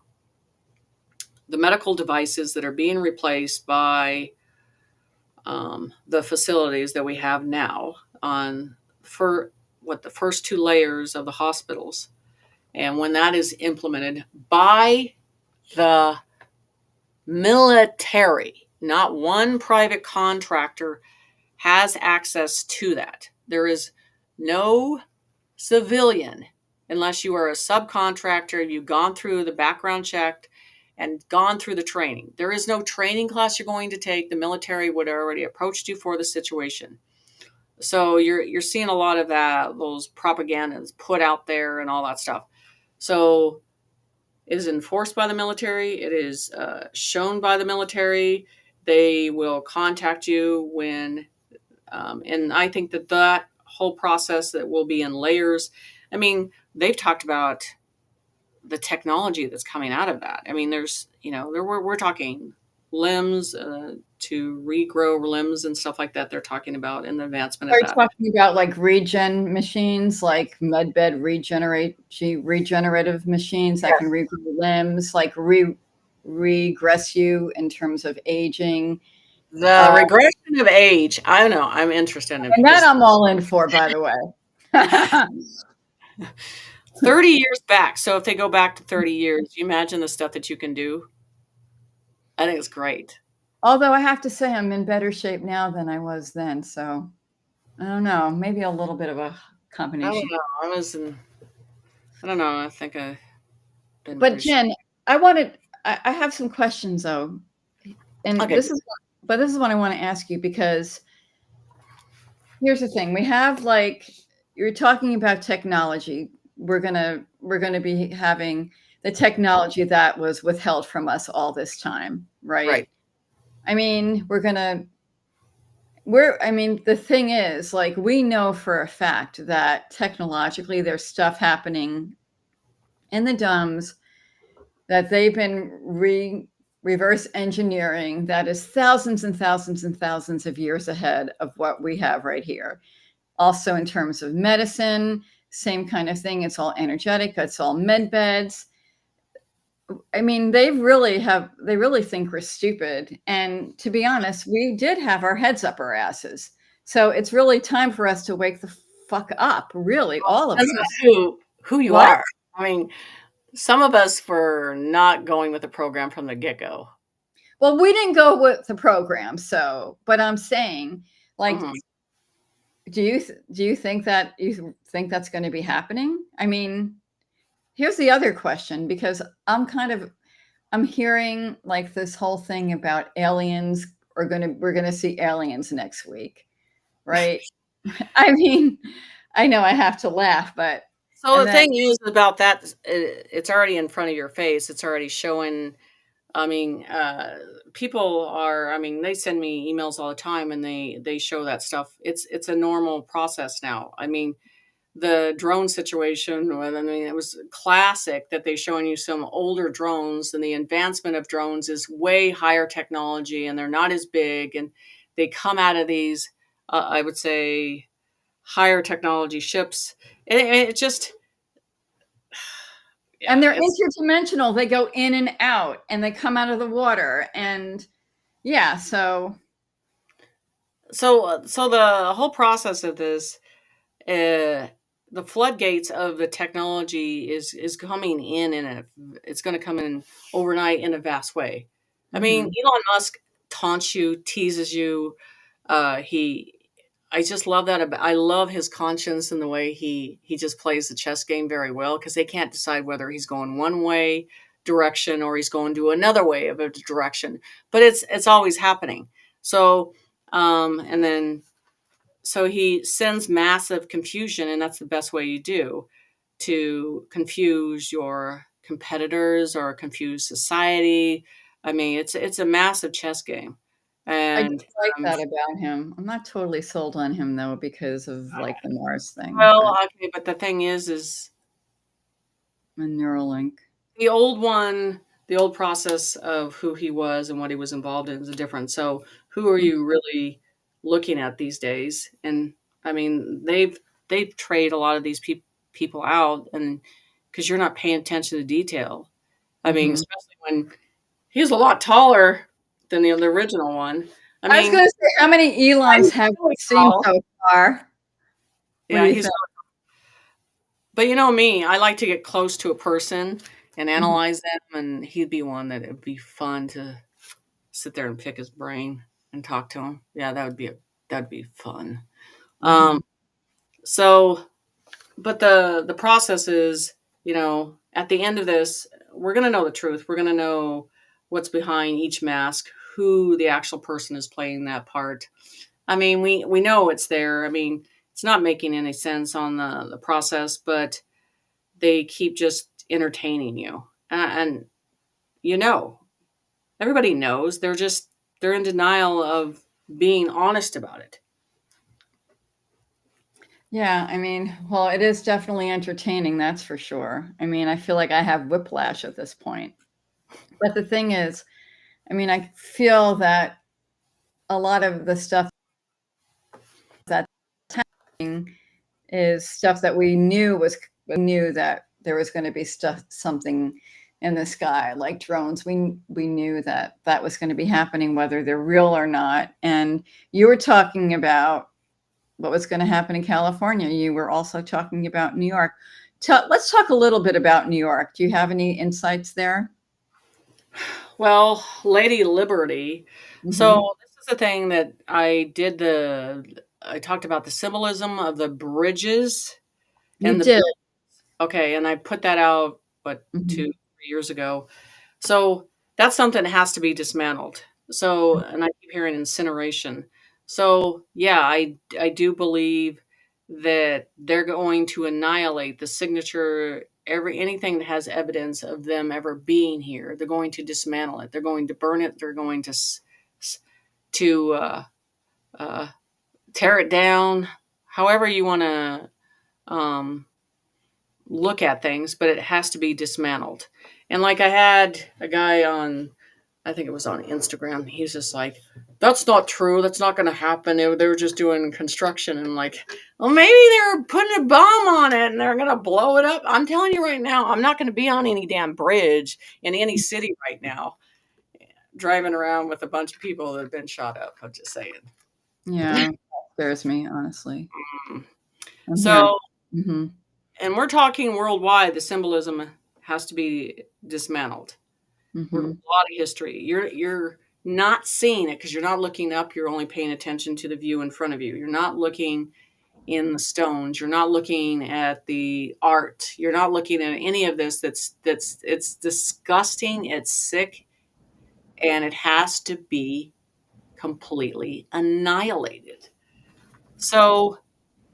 the medical devices that are being replaced by the facilities that we have now on, for what, the first two layers of the hospitals. And when that is implemented by the military, not one private contractor has access to that. There is no civilian, unless you are a subcontractor, you've gone through the background check and gone through the training. There is no training class you're going to take. The military would have already approached you for the situation. So you're seeing a lot of that, those propagandas put out there and all that stuff. So it is enforced by the military. It is shown by the military. They will contact you when, and I think that whole process that will be in layers. I mean, they've talked about the technology that's coming out of that. I mean, there's, we're talking limbs, to regrow limbs and stuff like that. They're talking about in the advancement of Are you that. talking about like regen machines, like medbed regenerative machines that can Yes. regrow limbs, like regress you in terms of aging? The Uh, regression of age, I don't know. I'm interested in it and that because I'm all in for, by the way. 30 years back. So if they go back to 30 years, you imagine the stuff that you can do. I think it's great. Although I have to say I'm in better shape now than I was then, so I don't know, maybe a little bit of a I don't combination. know. I don't know. I think I've been But pretty strong. Jen, I have some questions though, and Okay. this is what I want to ask you, because here's the thing. We have, like, you're talking about technology. We're gonna be having the technology that was withheld from us all this time, right? Right. I mean, I mean, the thing is, like, we know for a fact that technologically there's stuff happening in the DUMBs that they've been reverse engineering that is thousands and thousands and thousands of years ahead of what we have right here. Also, in terms of medicine, same kind of thing. It's all energetic, it's all med beds. I mean, they really think we're stupid. And to be honest, we did have our heads up our asses. So it's really time for us to wake the fuck up, really, all of Depends us. on who you What? are. I mean, some of us for not going with the program from the get go. Well, we didn't go with the program, so, but I'm saying, like, Hmm. do you think that that's going to be happening? I mean, here's the other question, because I'm hearing like this whole thing about aliens we're going to see aliens next week, right? I mean, I know I have to laugh, but So and the then thing is about that, it's already in front of your face. It's already showing. I mean, people are. I mean, they send me emails all the time, and they show that stuff. It's a normal process now. I mean, the drone situation. I mean, it was classic that they showing you some older drones, and the advancement of drones is way higher technology, and they're not as big, and they come out of these, I would say, higher technology ships. It just, yeah, And they're it's interdimensional. They go in and out and they come out of the water. And yeah, so so the whole process of this, uh, the floodgates of the technology is coming in it's going to come in overnight in a vast way. I mean, mhm. Elon Musk taunts you, teases you. He, I just love that. I love his conscience and the way he just plays the chess game very well, because they can't decide whether he's going one way direction or he's going to another way of a direction. But it's always happening. So and then so he sends massive confusion, and that's the best way you do to confuse your competitors or confuse society. I mean, it's a massive chess game, I do and like um, that about him. I'm not totally sold on him though because of like the Mars thing, well, but okay, but the thing is a Neuralink. the old one, the old process of who he was and what he was involved in is different. So, who are you really looking at these days? And I mean, they've traded a lot of these people out, and because you're not paying attention to detail. I mean, Mhm. especially when he's a lot taller than the original one. I I was mean, going to say, how many Elons I'm have we really seen tall. so far? What do Yeah, you he's. think? But you know me, I like to get close to a person and Mhm. analyze them, and he'd be one that it'd be fun to sit there and pick his brain and talk to him. Yeah, that'd be fun. Um, Mhm. so, but the process is, at the end of this, we're gonna know the truth. We're gonna know what's behind each mask, who the actual person is playing that part. I mean, we know it's there. I mean, it's not making any sense on the process, but they keep just entertaining you, and you know everybody knows. They're in denial of being honest about it. Yeah, I mean, well, it is definitely entertaining, that's for sure. I mean, I feel like I have whiplash at this point. But the thing is, I mean, I feel that a lot of the stuff that's happening is stuff that we knew that there was going to be stuff something in the sky like drones. We knew that that was going to be happening whether they're real or not. And you were talking about what was going to happen in California. You were also talking about New York. Let's talk a little bit about New York. Do you have any insights there? Well, Lady Liberty. Hmm. So this is the thing that I talked about the symbolism of the bridges You and the did. build. Okay, and I put that out, what, Hmm. 2 3 years ago. So that's something that has to be dismantled. So, and I keep hearing incineration. So yeah, I do believe that they're going to annihilate the signature, anything that has evidence of them ever being here. They're going to dismantle it. They're going to burn it. They're going to to uh, tear it down. However you want to um, look at things, but it has to be dismantled. And like I had a guy on, I think it was on Instagram. He's just like, "That's not true. That's not going to happen. They were just doing construction." And like, well, maybe they're putting a bomb on it and they're going to blow it up. I'm telling you right now, I'm not going to be on any damn bridge in any city right now, driving around with a bunch of people that have been shot up. I'm just saying. Yeah, that scares me, honestly. Mm. I'm here. So, Hmm. and we're talking worldwide. The symbolism has to be dismantled. We're a lot Hmm. of history. You're not seeing it because you're not looking up. You're only paying attention to the view in front of you. You're not looking in the stones. You're not looking at the art. You're not looking at any of this. That's it's disgusting. It's sick, and it has to be completely annihilated. So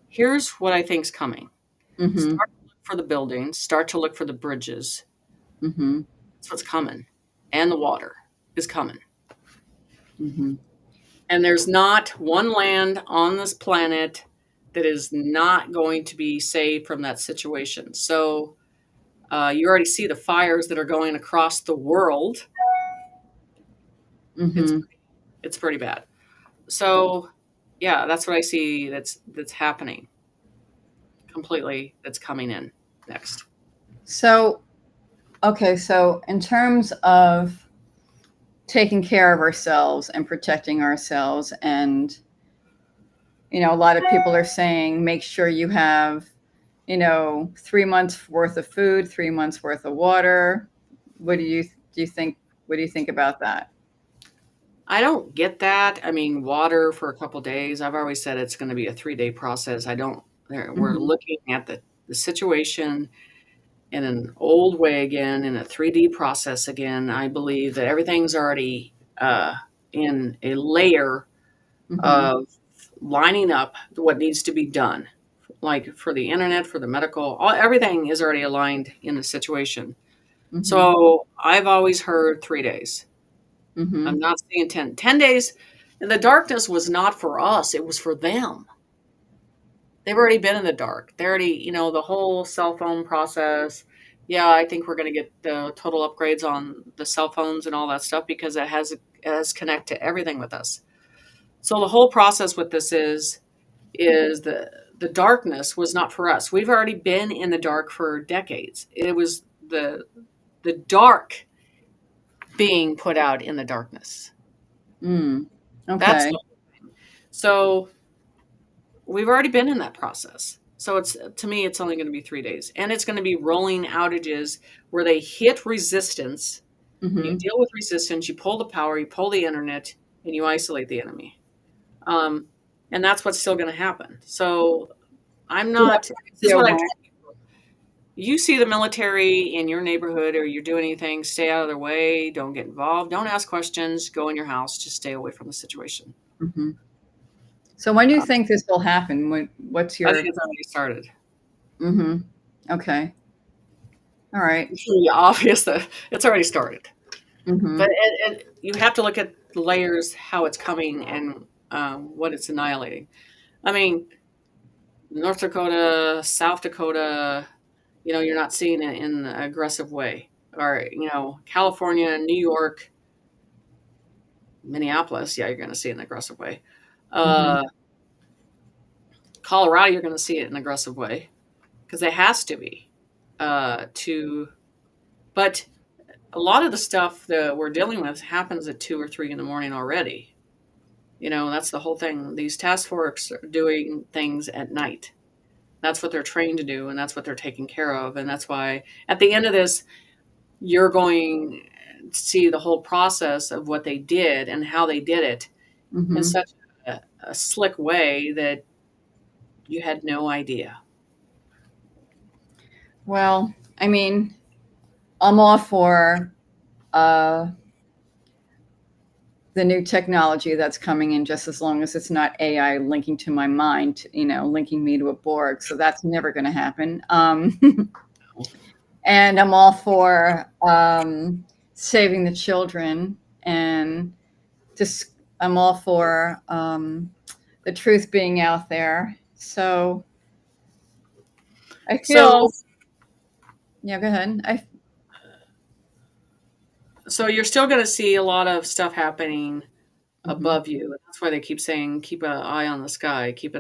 here's what I think's coming. Hmm. Start to look for the buildings. Start to look for the bridges. Hmm. That's what's coming. and the water is coming. Mm-hmm. And there's not one land on this planet that is not going to be saved from that situation. So you already see the fires that are going across the world. It's Mm-hmm. it's pretty bad. So yeah, that's what I see that's happening completely. That's coming in next. So, okay, so in terms of taking care of ourselves and protecting ourselves, and a lot of people are saying make sure you have 3 months worth of food, 3 months worth of water. What do you think? What do you think about that? I don't get that. I mean, water for a couple days. I've always said it's going to be a 3-day process. I don't. We're Mm-hmm. looking at the situation in an old way again, in a 3D process again. I believe that everything's already in a layer Mm-hmm. of lining up what needs to be done. Like for the internet, for the medical, everything is already aligned in the situation. Mm-hmm. So I've always heard 3 days. Mm-hmm. I'm not saying 10. 10 days. And the darkness was not for us, it was for them. They've already been in the dark. They already, the whole cell phone process. Yeah, I think we're going to get the total upgrades on the cell phones and all that stuff because it has connect to everything with us. So the whole process with this is the darkness was not for us. We've already been in the dark for decades. It was the dark being put out in the darkness. Mm. That's Okay. so we've already been in that process. So it's to me, it's only going to be 3 days, and it's going to be rolling outages where they hit resistance. And you Mm-hmm. deal with resistance. You pull the power, you pull the internet, and you isolate the enemy. Um, and that's what's still going to happen. So I'm Do you not. have This is radio what I. home? You see the military in your neighborhood, or you're doing anything, stay out of their way. Don't get involved. Don't ask questions. Go in your house. Just stay away from the situation. Mm-hmm. So when do you think this will happen? What's I think your? it's already started. Mm-hmm. Okay. All right. It's really obvious that it's already started. Mm-hmm. But you have to look at the layers, how it's coming, and what it's annihilating. I mean, North Dakota, South Dakota, you're not seeing it in an aggressive way. Or, California, New York, Minneapolis, yeah, you're going to see it in an aggressive way. Mm-hmm. Uh, Colorado, you're going to see it in an aggressive way because it has to be. But a lot of the stuff that we're dealing with happens at 2 or 3 in the morning already. That's the whole thing. These task forces are doing things at night. That's what they're trained to do, and that's what they're taking care of. And that's why at the end of this, you're going to see the whole process of what they did and how they did it in Mm-hmm. such a slick way that you had no idea. Well, I mean, I'm all for uh, the new technology that's coming in, just as long as it's not AI linking to my mind, linking me to a Borg. So that's never going to happen. And I'm all for saving the children, and just I'm all for the truth being out there. So I So, feel, yeah, go ahead. so you're still going to see a lot of stuff happening Mhm, above you. That's why they keep saying, keep an eye on the sky, keep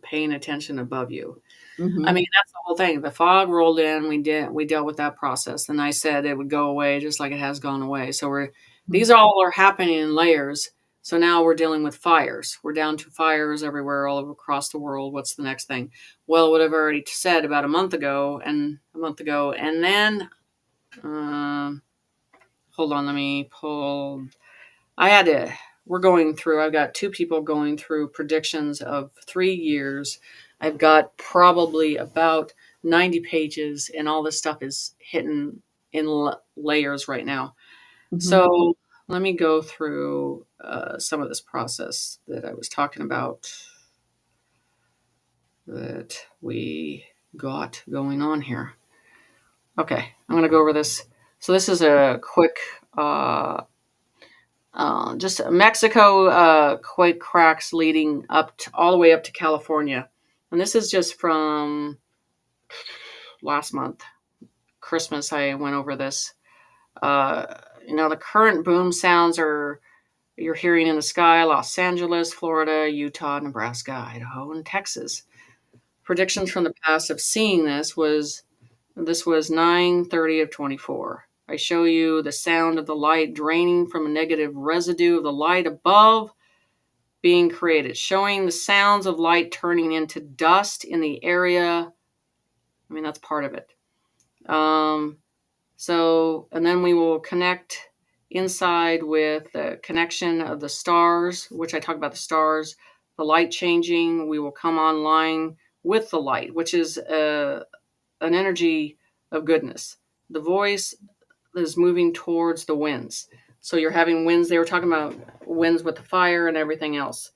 paying attention above you. I mhm, mean, that's the whole thing. The fog rolled in. We dealt with that process, and I said it would go away, just like it has gone away. So mhm, these all are happening in layers. So now we're dealing with fires. We're down to fires everywhere, all over across the world. What's the next thing? Well, what I've already said about a month ago, and then um, hold on, let me pull. I had to. We're going through. I've got two people going through predictions of 3 years. I've got probably about 90 pages, and all this stuff is hitting in layers right now. mhm. So let me go through some of this process that I was talking about that we got going on here. Okay, I'm going to go over this. So this is a quick just Mexico quake cracks leading up to, all the way up to California. And this is just from last month, Christmas. I went over this. Uh, the current boom sounds are you're hearing in the sky: Los Angeles, Florida, Utah, Nebraska, Idaho, and Texas. Predictions from the past of seeing this was 9/30 of 24. I show you the sound of the light draining from a negative residue of the light above being created, showing the sounds of light turning into dust in the area. I mean, that's part of it. And then we will connect inside with the connection of the stars, which I talk about the stars, the light changing. We will come online with the light, which is an energy of goodness. The voice is moving towards the winds. So you're having winds. They were talking about winds with the fire and everything else.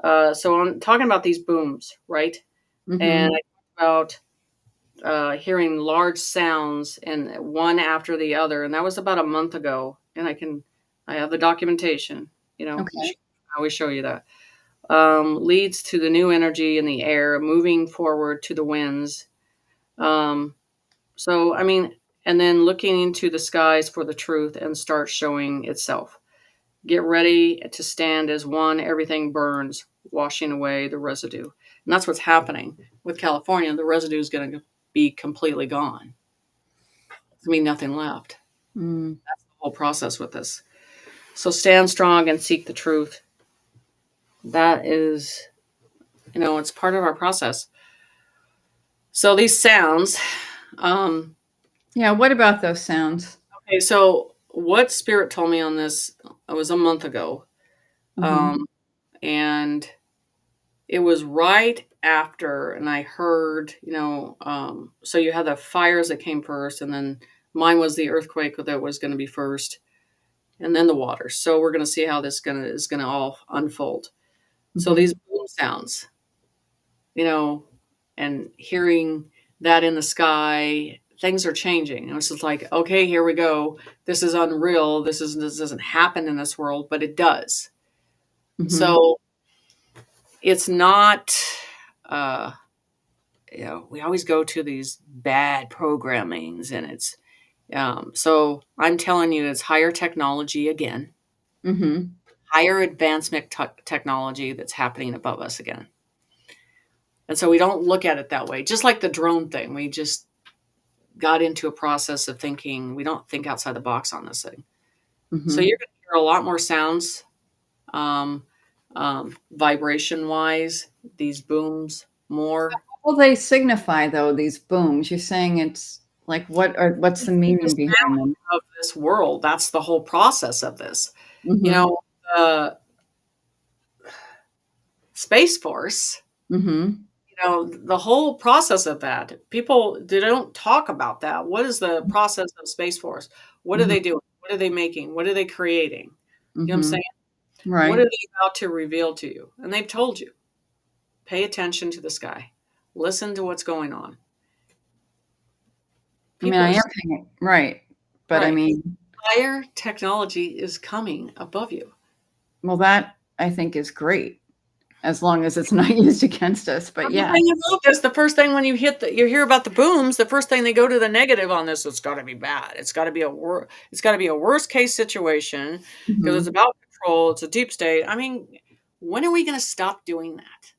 So I'm talking about these booms, right? Mm-hmm. And I talk about hearing large sounds and one after the other. And that was about a month ago. And I have the documentation, Okay. I always show you that. Leads to the new energy in the air, moving forward to the winds. And then looking into the skies for the truth and start showing itself. Get ready to stand as one. Everything burns, washing away the residue. And that's what's happening with California. The residue is going to be completely gone. There's going to be nothing left. That's the whole process with this. So stand strong and seek the truth. That is, it's part of our process. So these sounds. Yeah, what about those sounds? Okay, so what Spirit told me on this, it was a month ago. Mm-hmm. And it was right after, and I heard, so you had the fires that came first, and then mine was the earthquake that was going to be first, and then the water. So we're going to see how this is going to all unfold. Mm-hmm. So these boom sounds, and hearing that in the sky, things are changing. And it's just like, okay, here we go. This is unreal. This doesn't happen in this world, but it does. Mm-hmm. So it's not, we always go to these bad programmings, and it's, so I'm telling you, it's higher technology again, higher advancement technology that's happening above us again. And so we don't look at it that way. Just like the drone thing, we just got into a process of thinking, we don't think outside the box on this thing. Mm-hmm. So you're going to hear a lot more sounds, vibration-wise, these booms more. What will they signify, though, these booms? You're saying it's like, what's the meaning behind them? Of this world, that's the whole process of this. Mm-hmm. Space Force, the whole process of that. People, they don't talk about that. What is the process of Space Force? What are they doing? What are they making? What are they creating? You know what I'm saying? Right. What are they about to reveal to you? And they've told you. Pay attention to the sky. Listen to what's going on. People I am paying, right. But right. I mean, higher technology is coming above you. Well, that I think is great, as long as it's not used against us. But yeah, the first thing when you hear about the booms, the first thing they go to the negative on this. It's got to be bad. It's got to be a worst case situation because it's about control. It's a deep state. I mean, when are we going to stop doing that?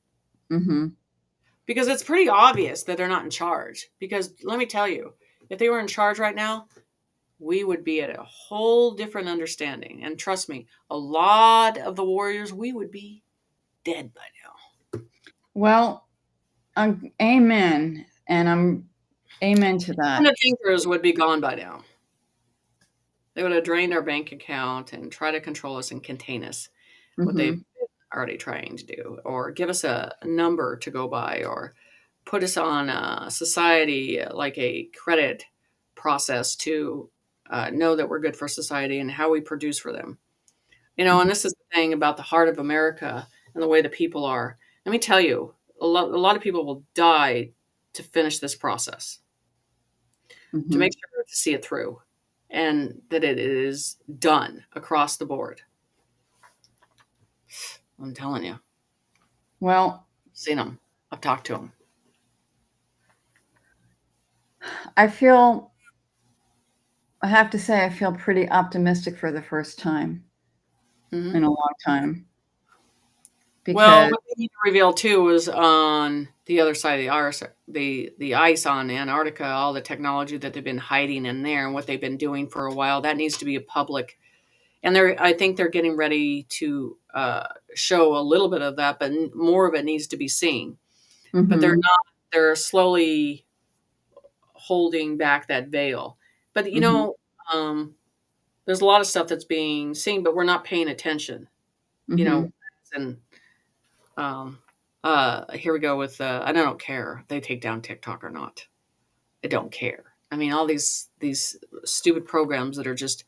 Because it's pretty obvious that they're not in charge. Because let me tell you, if they were in charge right now, we would be at a whole different understanding. And trust me, a lot of the warriors, we would be dead by now. Well, amen. And I'm amen to that. And the thinkers would be gone by now. They would have drained our bank account and try to control us and contain us. What they've been already trying to do. Or give us a number to go by. Or put us on a society, like a credit process to know that we're good for society and how we produce for them. And this is the thing about the heart of America and the way the people are. Let me tell you, a lot of people will die to finish this process, to make sure to see it through. and that it is done across the board. I'm telling you. Well, I've seen them. I've talked to them. I have to say, I feel pretty optimistic for the first time in a long time. Well, Because what they need to reveal too was on the other side of the ice on Antarctica, all the technology that they've been hiding in there and what they've been doing for a while. That needs to be a public, and I think they're getting ready to show a little bit of that, but more of it needs to be seen. But they're not. They're slowly holding back that veil. But there's a lot of stuff that's being seen, but we're not paying attention. And here we go with I don't care if they take down TikTok or not. I don't care. I mean, all these stupid programs that are just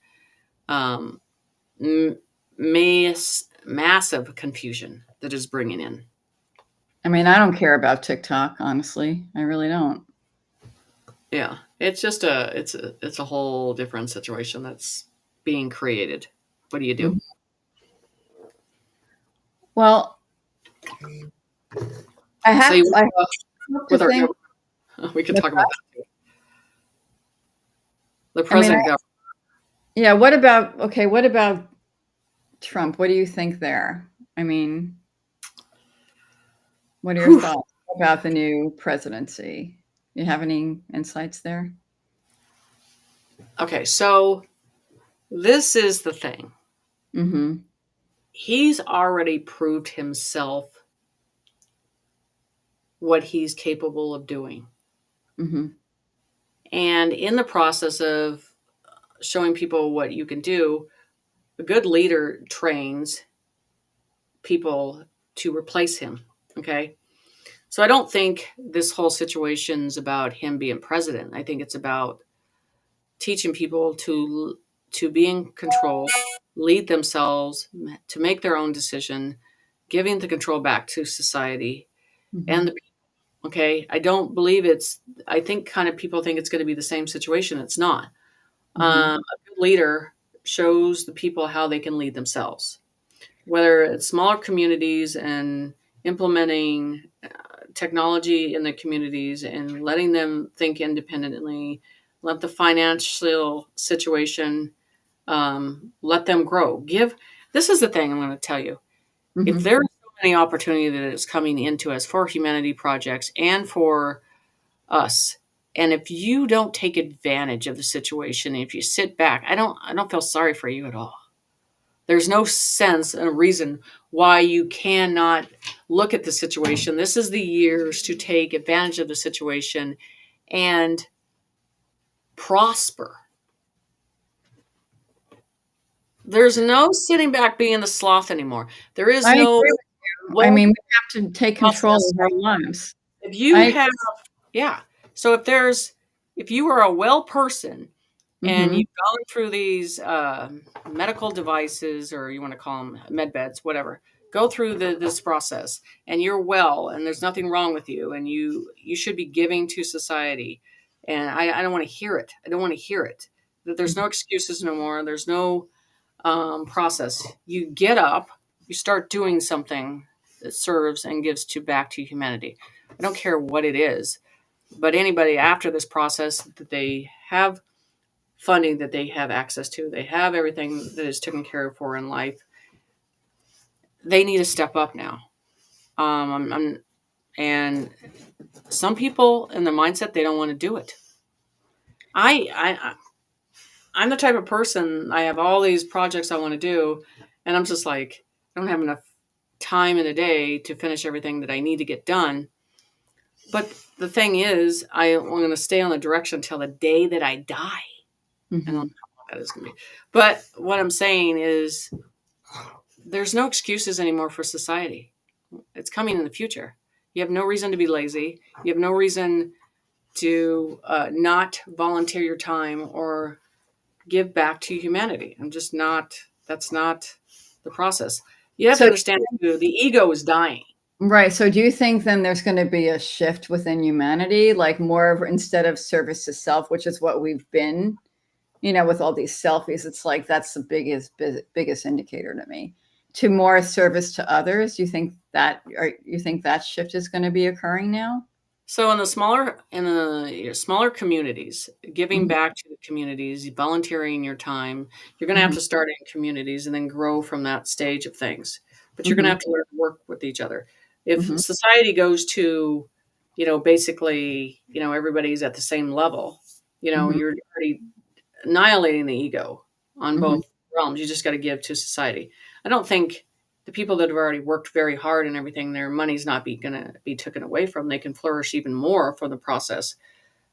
massive confusion that is bringing in. I mean, I don't care about TikTok, honestly. I really don't. Yeah, it's just it's a whole different situation that's being created. What do you do? Well, I have with our we could talk about that too. The president government. Yeah, what about Trump? What do you think there? I mean, what are your thoughts about the new presidency? You have any insights there? Okay, so this is the thing. He's already proved himself what he's capable of doing. And in the process of showing people what you can do, a good leader trains people to replace him. Okay. So I don't think this whole situation's about him being president. I think it's about teaching people to be in control, lead themselves, to make their own decision, giving the control back to society and the people. Okay. I don't believe I think kind of people think it's going to be the same situation. It's not. A good leader shows the people how they can lead themselves, whether it's smaller communities and implementing technology in the communities and letting them think independently, let the financial situation, let them grow. This is the thing I'm going to tell you. If there's so many opportunity that is coming into us for humanity projects and for us, and if you don't take advantage of the situation, if you sit back, I don't feel sorry for you at all. There's no sense and reason why you cannot look at the situation. This is the years to take advantage of the situation and prosper. There's no sitting back being the sloth anymore. There is no. I mean, we have to take control of our lives. If you So if you are a well person and you've gone through these medical devices, or you want to call them med beds, whatever, go through this process and you're well and there's nothing wrong with you and you should be giving to society. And I don't want to hear it. I don't want to hear it. That there's no excuses no more. There's no process. You get up, you start doing something that serves and gives back to humanity. I don't care what it is, but anybody after this process that they have funding, that they have access to, they have everything that is taken care of for in life, they need to step up now. And some people in their mindset, they don't want to do it. I'm the type of person, I have all these projects I want to do, and I'm just like, I don't have enough time in a day to finish everything that I need to get done. But the thing is, I'm going to stay on the direction until the day that I die. I don't know what that is going to be. But what I'm saying is, there's no excuses anymore for society. It's coming in the future. You have no reason to be lazy. You have no reason to not volunteer your time or give back to humanity. That's not the process. You have to understand the ego is dying. Right. So do you think then there's going to be a shift within humanity, like more of, instead of service to self, which is what we've been with all these selfies, it's like that's the biggest indicator to me. To more service to others, you think that shift is going to be occurring now? So in the smaller communities, giving Mhm, back to the communities, volunteering your time, you're going to have mhm, to start in communities and then grow from that stage of things. But you're going to mhm, have to learn to work with each other. If mhm, society goes to, basically, everybody's at the same level, mhm, you're already annihilating the ego on mhm, both realms. You just got to give to society. I don't think the people that have already worked very hard and everything, their money's not going to be taken away from. They can flourish even more for the process.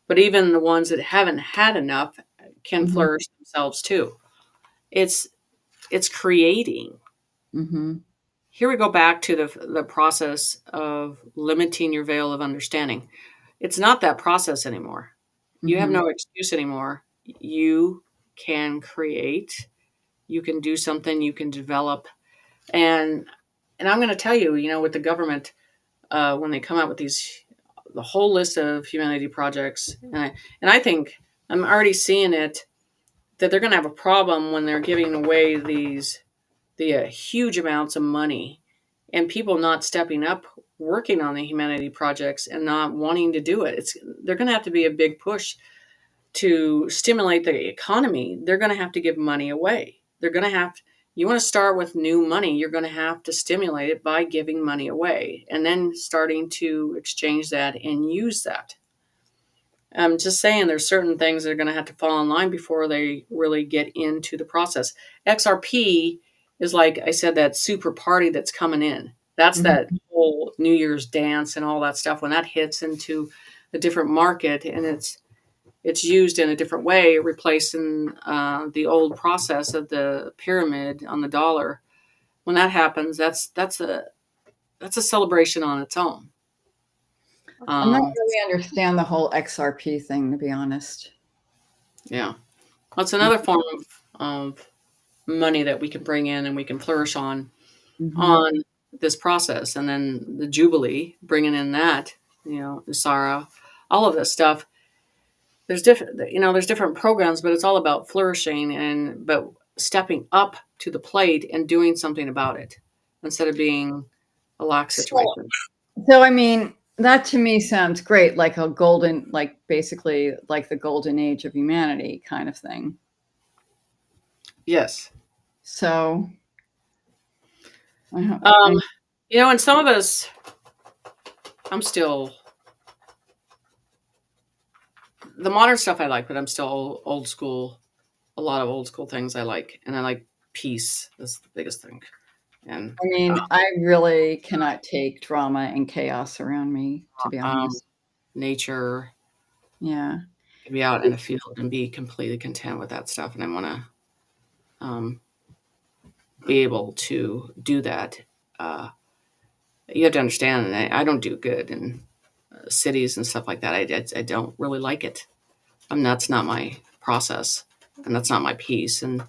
But even the ones that haven't had enough can mhm, flourish themselves too. It's it's creating. mhm, Here we go back to the process of limiting your veil of understanding. It's not that process anymore. You have mhm. no excuse anymore. You can create, you can do something, you can develop. And I'm going to tell you, with the government, when they come out with the whole list of humanity projects, and I think I'm already seeing it, that they're going to have a problem when they're giving away the huge amounts of money, and people not stepping up, working on the humanity projects and not wanting to do it. They're going to have to be a big push to stimulate the economy. They're going to have to give money away. They're going to have to, you want to start with new money, you're going to have to stimulate it by giving money away and then starting to exchange that and use that. I'm just saying there's certain things that are going to have to fall in line before they really get into the process. XRP is, like I said, that super party that's coming in. That's that Mhm. whole New Year's dance and all that stuff. When that hits into a different market and it's used in a different way, replacing the old process of the pyramid on the dollar. When that happens, that's a celebration on its own. I'm not Um, really understand the whole XRP thing, to be honest. yeah, that's another form of money that we can bring in and we can flourish Mhm. on this process, and then the jubilee, bringing in that, the Sarah, all of this stuff. There's different programs, but it's all about flourishing but stepping up to the plate and doing something about it instead of being a lack So, situation. I mean, that to me sounds great, like a golden, like basically like the golden age of humanity kind of thing. Yes. So, I, ho- Um, I and some of us, I'm still the modern stuff I like, but I'm still old school. A lot of old school things I like, and I like peace. That's the biggest thing. And I mean, I really cannot take drama and chaos around me, to be um, honest. nature, Yeah. be out in a field and be completely content with that stuff. And I want to um, be able to do that. Uh, you have to understand, and I don't do good in cities and stuff like that. I don't really like it. That's not my process, and that's not my piece. And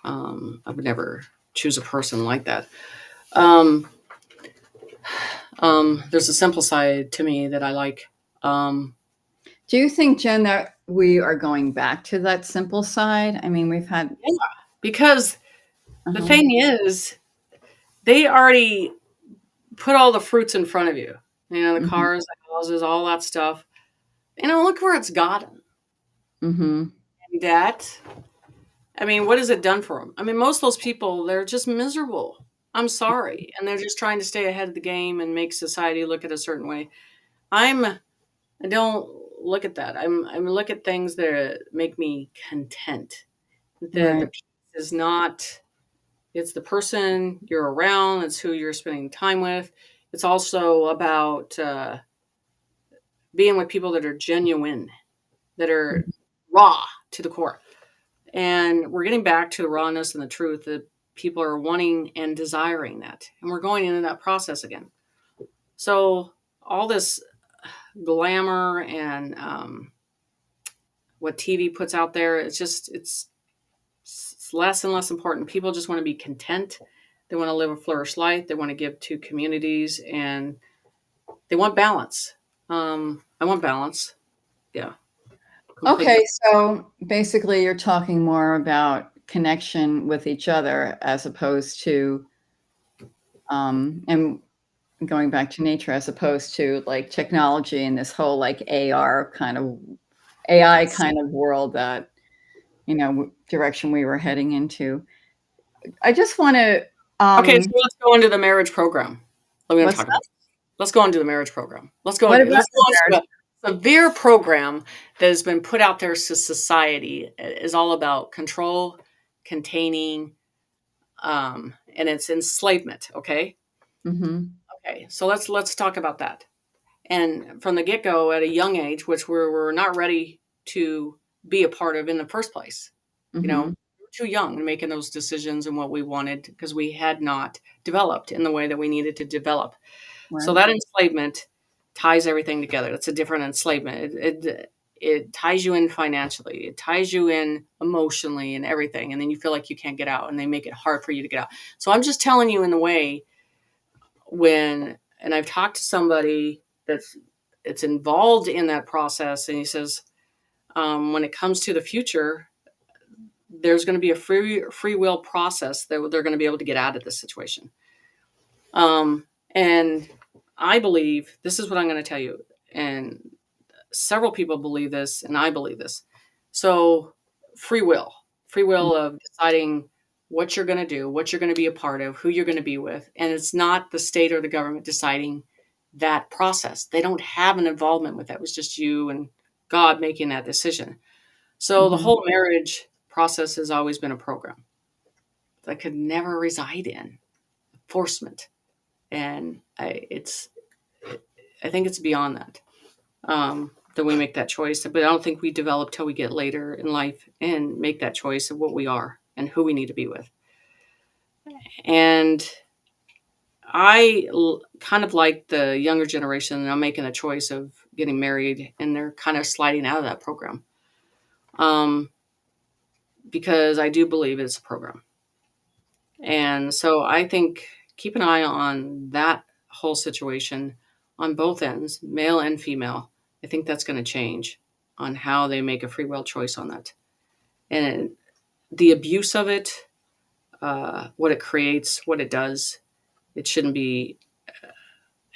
I would never choose a person like that. Um, there's a simple side to me that I like. Um, Do you think, Jen, that we are going back to that simple side? I mean, we've had. yeah, because the Uh-huh. thing is, they already put all the fruits in front of you. The Mhm. cars, the houses, all that stuff. Look where it's gotten. Mhm. And that, I mean, what has it done for them? I mean, most of those people, they're just miserable. I'm sorry. And they're just trying to stay ahead of the game and make society look at a certain way. I don't look at that. I look at things that make me content. The Right. peace is not, it's the person you're around, it's who you're spending time with. It's also about being with people that are genuine, that are Mhm. raw to the core. And we're getting back to the rawness and the truth that people are wanting and desiring that. And we're going into that process again. So all this glamour and what TV puts out there, it's less and less important. People just want to be content. They want to live a flourished life. They want to give to communities, and they want balance. I want balance. Yeah. completely. Okay, so basically you're talking more about connection with each other as opposed to, and going back to nature as opposed to like technology and this whole like AR kind of AI Yes. kind of world that, direction we were heading into. I just want to, Okay, so let's go into the marriage program. Let me what's talk that? about this. Let's go into the marriage program. Let's go What into about let's the go marriage? into a severe program that has been put out there to society. Is all about control, containing, and it's enslavement. Okay. Mm-hmm. Okay. So let's talk about that. And from the get go, at a young age, which we're not ready to be a part of in the first place, Mm-hmm. we were too young making those decisions and what we wanted because we had not developed in the way that we needed to develop. So Right. that enslavement ties everything together. It's a different enslavement. It ties you in financially. It ties you in emotionally and everything. And then you feel like you can't get out, and they make it hard for you to get out. So I'm just telling you in the way and I've talked to somebody that's it's involved in that process, and he says when it comes to the future, there's going to be a free will process that they're going to be able to get out of this situation. And I believe this is what I'm going to tell you, and several people believe this, and I believe this. So, free will, free will of deciding what you're going to do, what you're going to be a part of, who you're going to be with. And it's not the state or the government deciding that process. They don't have an involvement with that. It was just you and God making that decision. So, the Mm-hmm. whole marriage process has always been a program that could never reside in enforcement. And I think it's beyond that. That we make that choice. But I don't think we develop till we get later in life and make that choice of what we are and who we need to be with. And kind of like the younger generation, and I'm making a choice of getting married, and they're kind of sliding out of that program um, because I do believe it's a program. And so I think keep an eye on that whole situation on both ends, male and female. I think that's going to change on how they make a free will choice on that. And the abuse of it, what it creates, what it does, it shouldn't be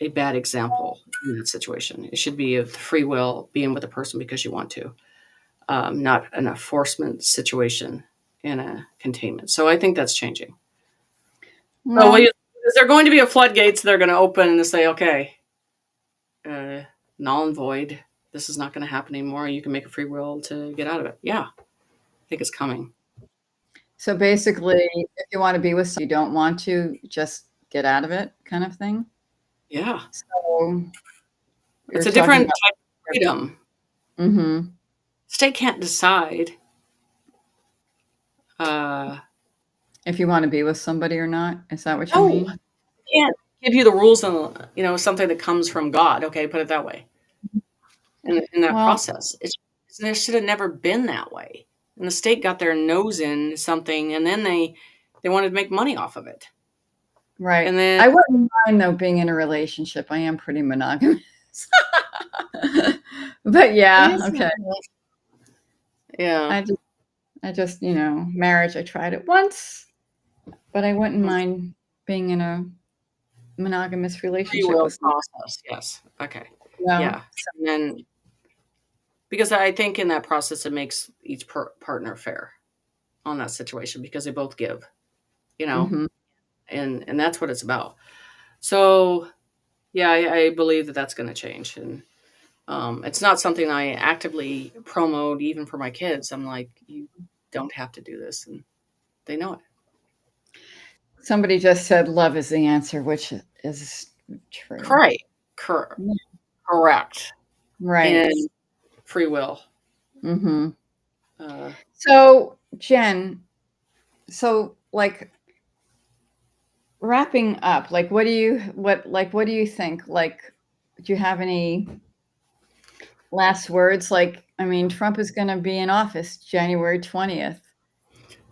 a bad example in that situation. It should be of free will, being with a person because you want to, not an enforcement situation in a containment. So I think that's changing. So Well, is there going to be a floodgates they're going to open and say, okay, uh, null and void, this is not going to happen anymore. You can make a free will to get out of it. Yeah, I think it's coming. so basically, if you want to be with someone you don't want to, just get out of it, kind of thing. Yeah. So you're It's a talking different about, type of freedom. mm-hmm. State can't decide. Uh, If you want to be with somebody or not. Is that what you no, mean? can't give you the rules on something that comes from God. Okay, put it that way. In that Well, process, there should have never been that way. And the state got their nose in something, and then they wanted to make money off of it. right. And then I wouldn't mind though being in a relationship. I am pretty monogamous. But it yeah, is, okay. yeah, I just marriage, I tried it once, but I wouldn't mind being in a monogamous free relationship will with someone. process. Yes. Okay. Well, Yeah. And then because I think in that process it makes each partner fair on that situation because they both give, you know, mhm. and that's what it's about. So yeah, I believe that that's going to change, and it's not something I actively promote even for my kids. I'm like, you don't have to do this, and they know it. Somebody just said love is the answer, which is true. Correct, Cor- Yeah. correct, Right. and free will. Mhm. Uh, So, Jen, so like wrapping up, like what do you think? Like, do you have any last words? Like, I mean, Trump is going to be in office January 20th.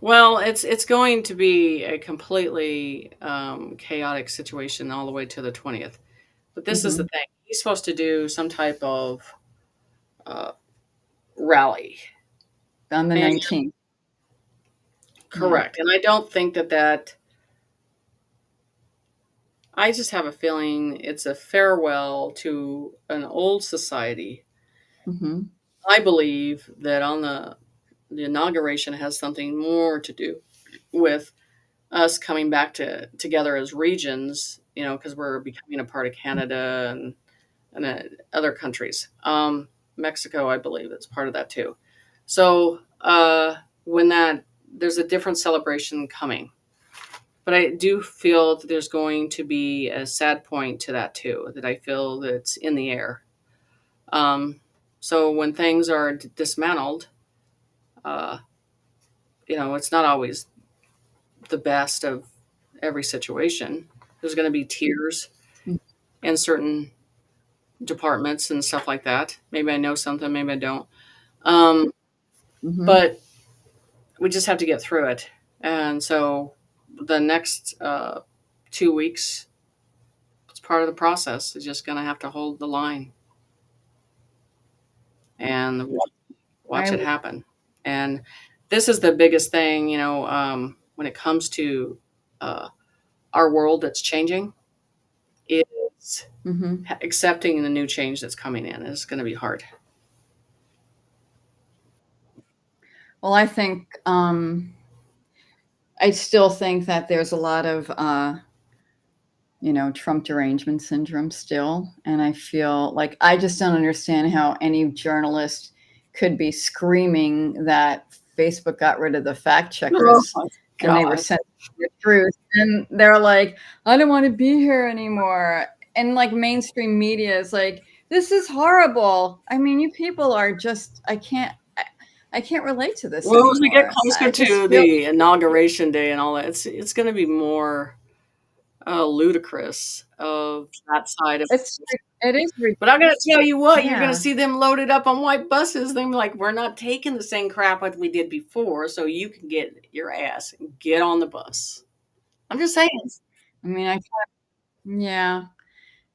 well, it's going to be a completely chaotic situation all the way to the 20th. But this is the Mhm. thing: he's supposed to do some type of uh, rally on the and 19th. Yeah. correct. And I don't think that I just have a feeling it's a farewell to an old society. Mm-hmm. I believe that on the inauguration has something more to do with us coming back together as regions, because we're becoming a part of Canada and other countries. Mexico, I believe, is part of that too. So when there's a different celebration coming, but I do feel that there's going to be a sad point to that too. That I feel that's in the air. So when things are dismantled, uh, it's not always the best of every situation. There's going to be tears in certain departments and stuff like that. Maybe I know something, maybe I don't. Mm-hmm. But we just have to get through it. And so the next 2 weeks, it's part of the process. It's just going to have to hold the line and watch I it happen. And this is the biggest thing, when it comes to uh, our world that's changing, is mm-hmm. accepting the new change that's coming in is going to be hard. Well, I still think that there's a lot of Trump derangement syndrome still, and I feel like I just don't understand how any journalist could be screaming that Facebook got rid of the fact Oh checkers my and they were God. sent the truth, and they're like, I don't want to be here anymore. And like mainstream media is like, this is horrible. I mean, you people are just, I can't relate to this Well, as we get anymore. closer I just to feel the inauguration day and all that, it's going to be more ludicrous of that side of it's it. it is But I'm going to tell you what, you're going to yeah. see them loaded up on white buses. They're like, we're not taking the same crap like we did before, so you can get your ass and get on the bus. I'm just saying. I mean, yeah.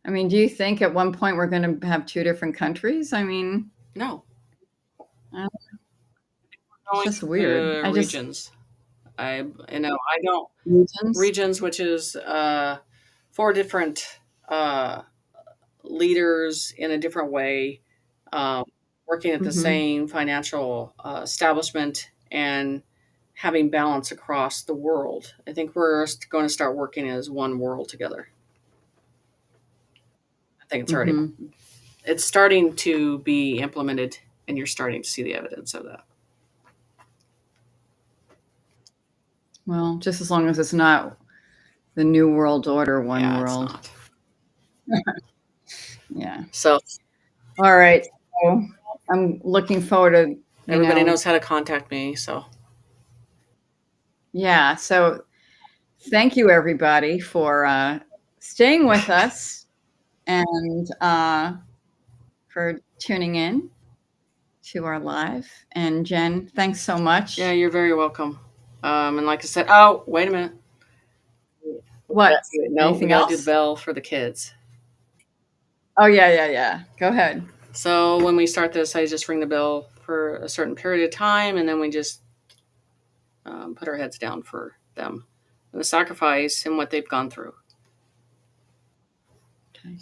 I mean, do you think at one point we're going to have two different countries? I mean, No, uh, it's going just weird. to I just regions. I don't regions. regions, which is 4 different uh, leaders in a different way, um, working at the Hmm. same financial establishment and having balance across the world. I think we're going to start working as one world together. I think Hmm. it's starting to be implemented, and you're starting to see the evidence of that. Well, just as long as it's not the New World Order, one Yeah, it's world. not. Yeah. So All right. So I'm looking forward to, everybody knows how to contact me. So yeah. So thank you, everybody, for staying with us and for tuning in to our live. And Jen, thanks so yeah, much. you're very welcome. And like I said, oh, wait a minute. What? No, we Anything got to do the else? bell for the kids. Oh, yeah, yeah, yeah. Go ahead. So when we start this, I just ring the bell for a certain period of time, and then we just put our heads down for them and the sacrifice and what they've gone through. Okay.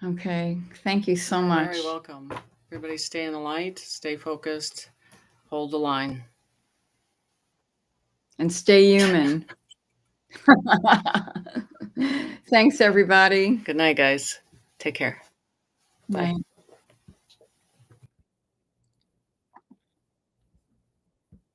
Okay. Thank you so You're much. very welcome. Everybody stay in the light, stay focused, hold the line. And stay human. Thanks, everybody. Good night, guys. Take care. Bye. Bye.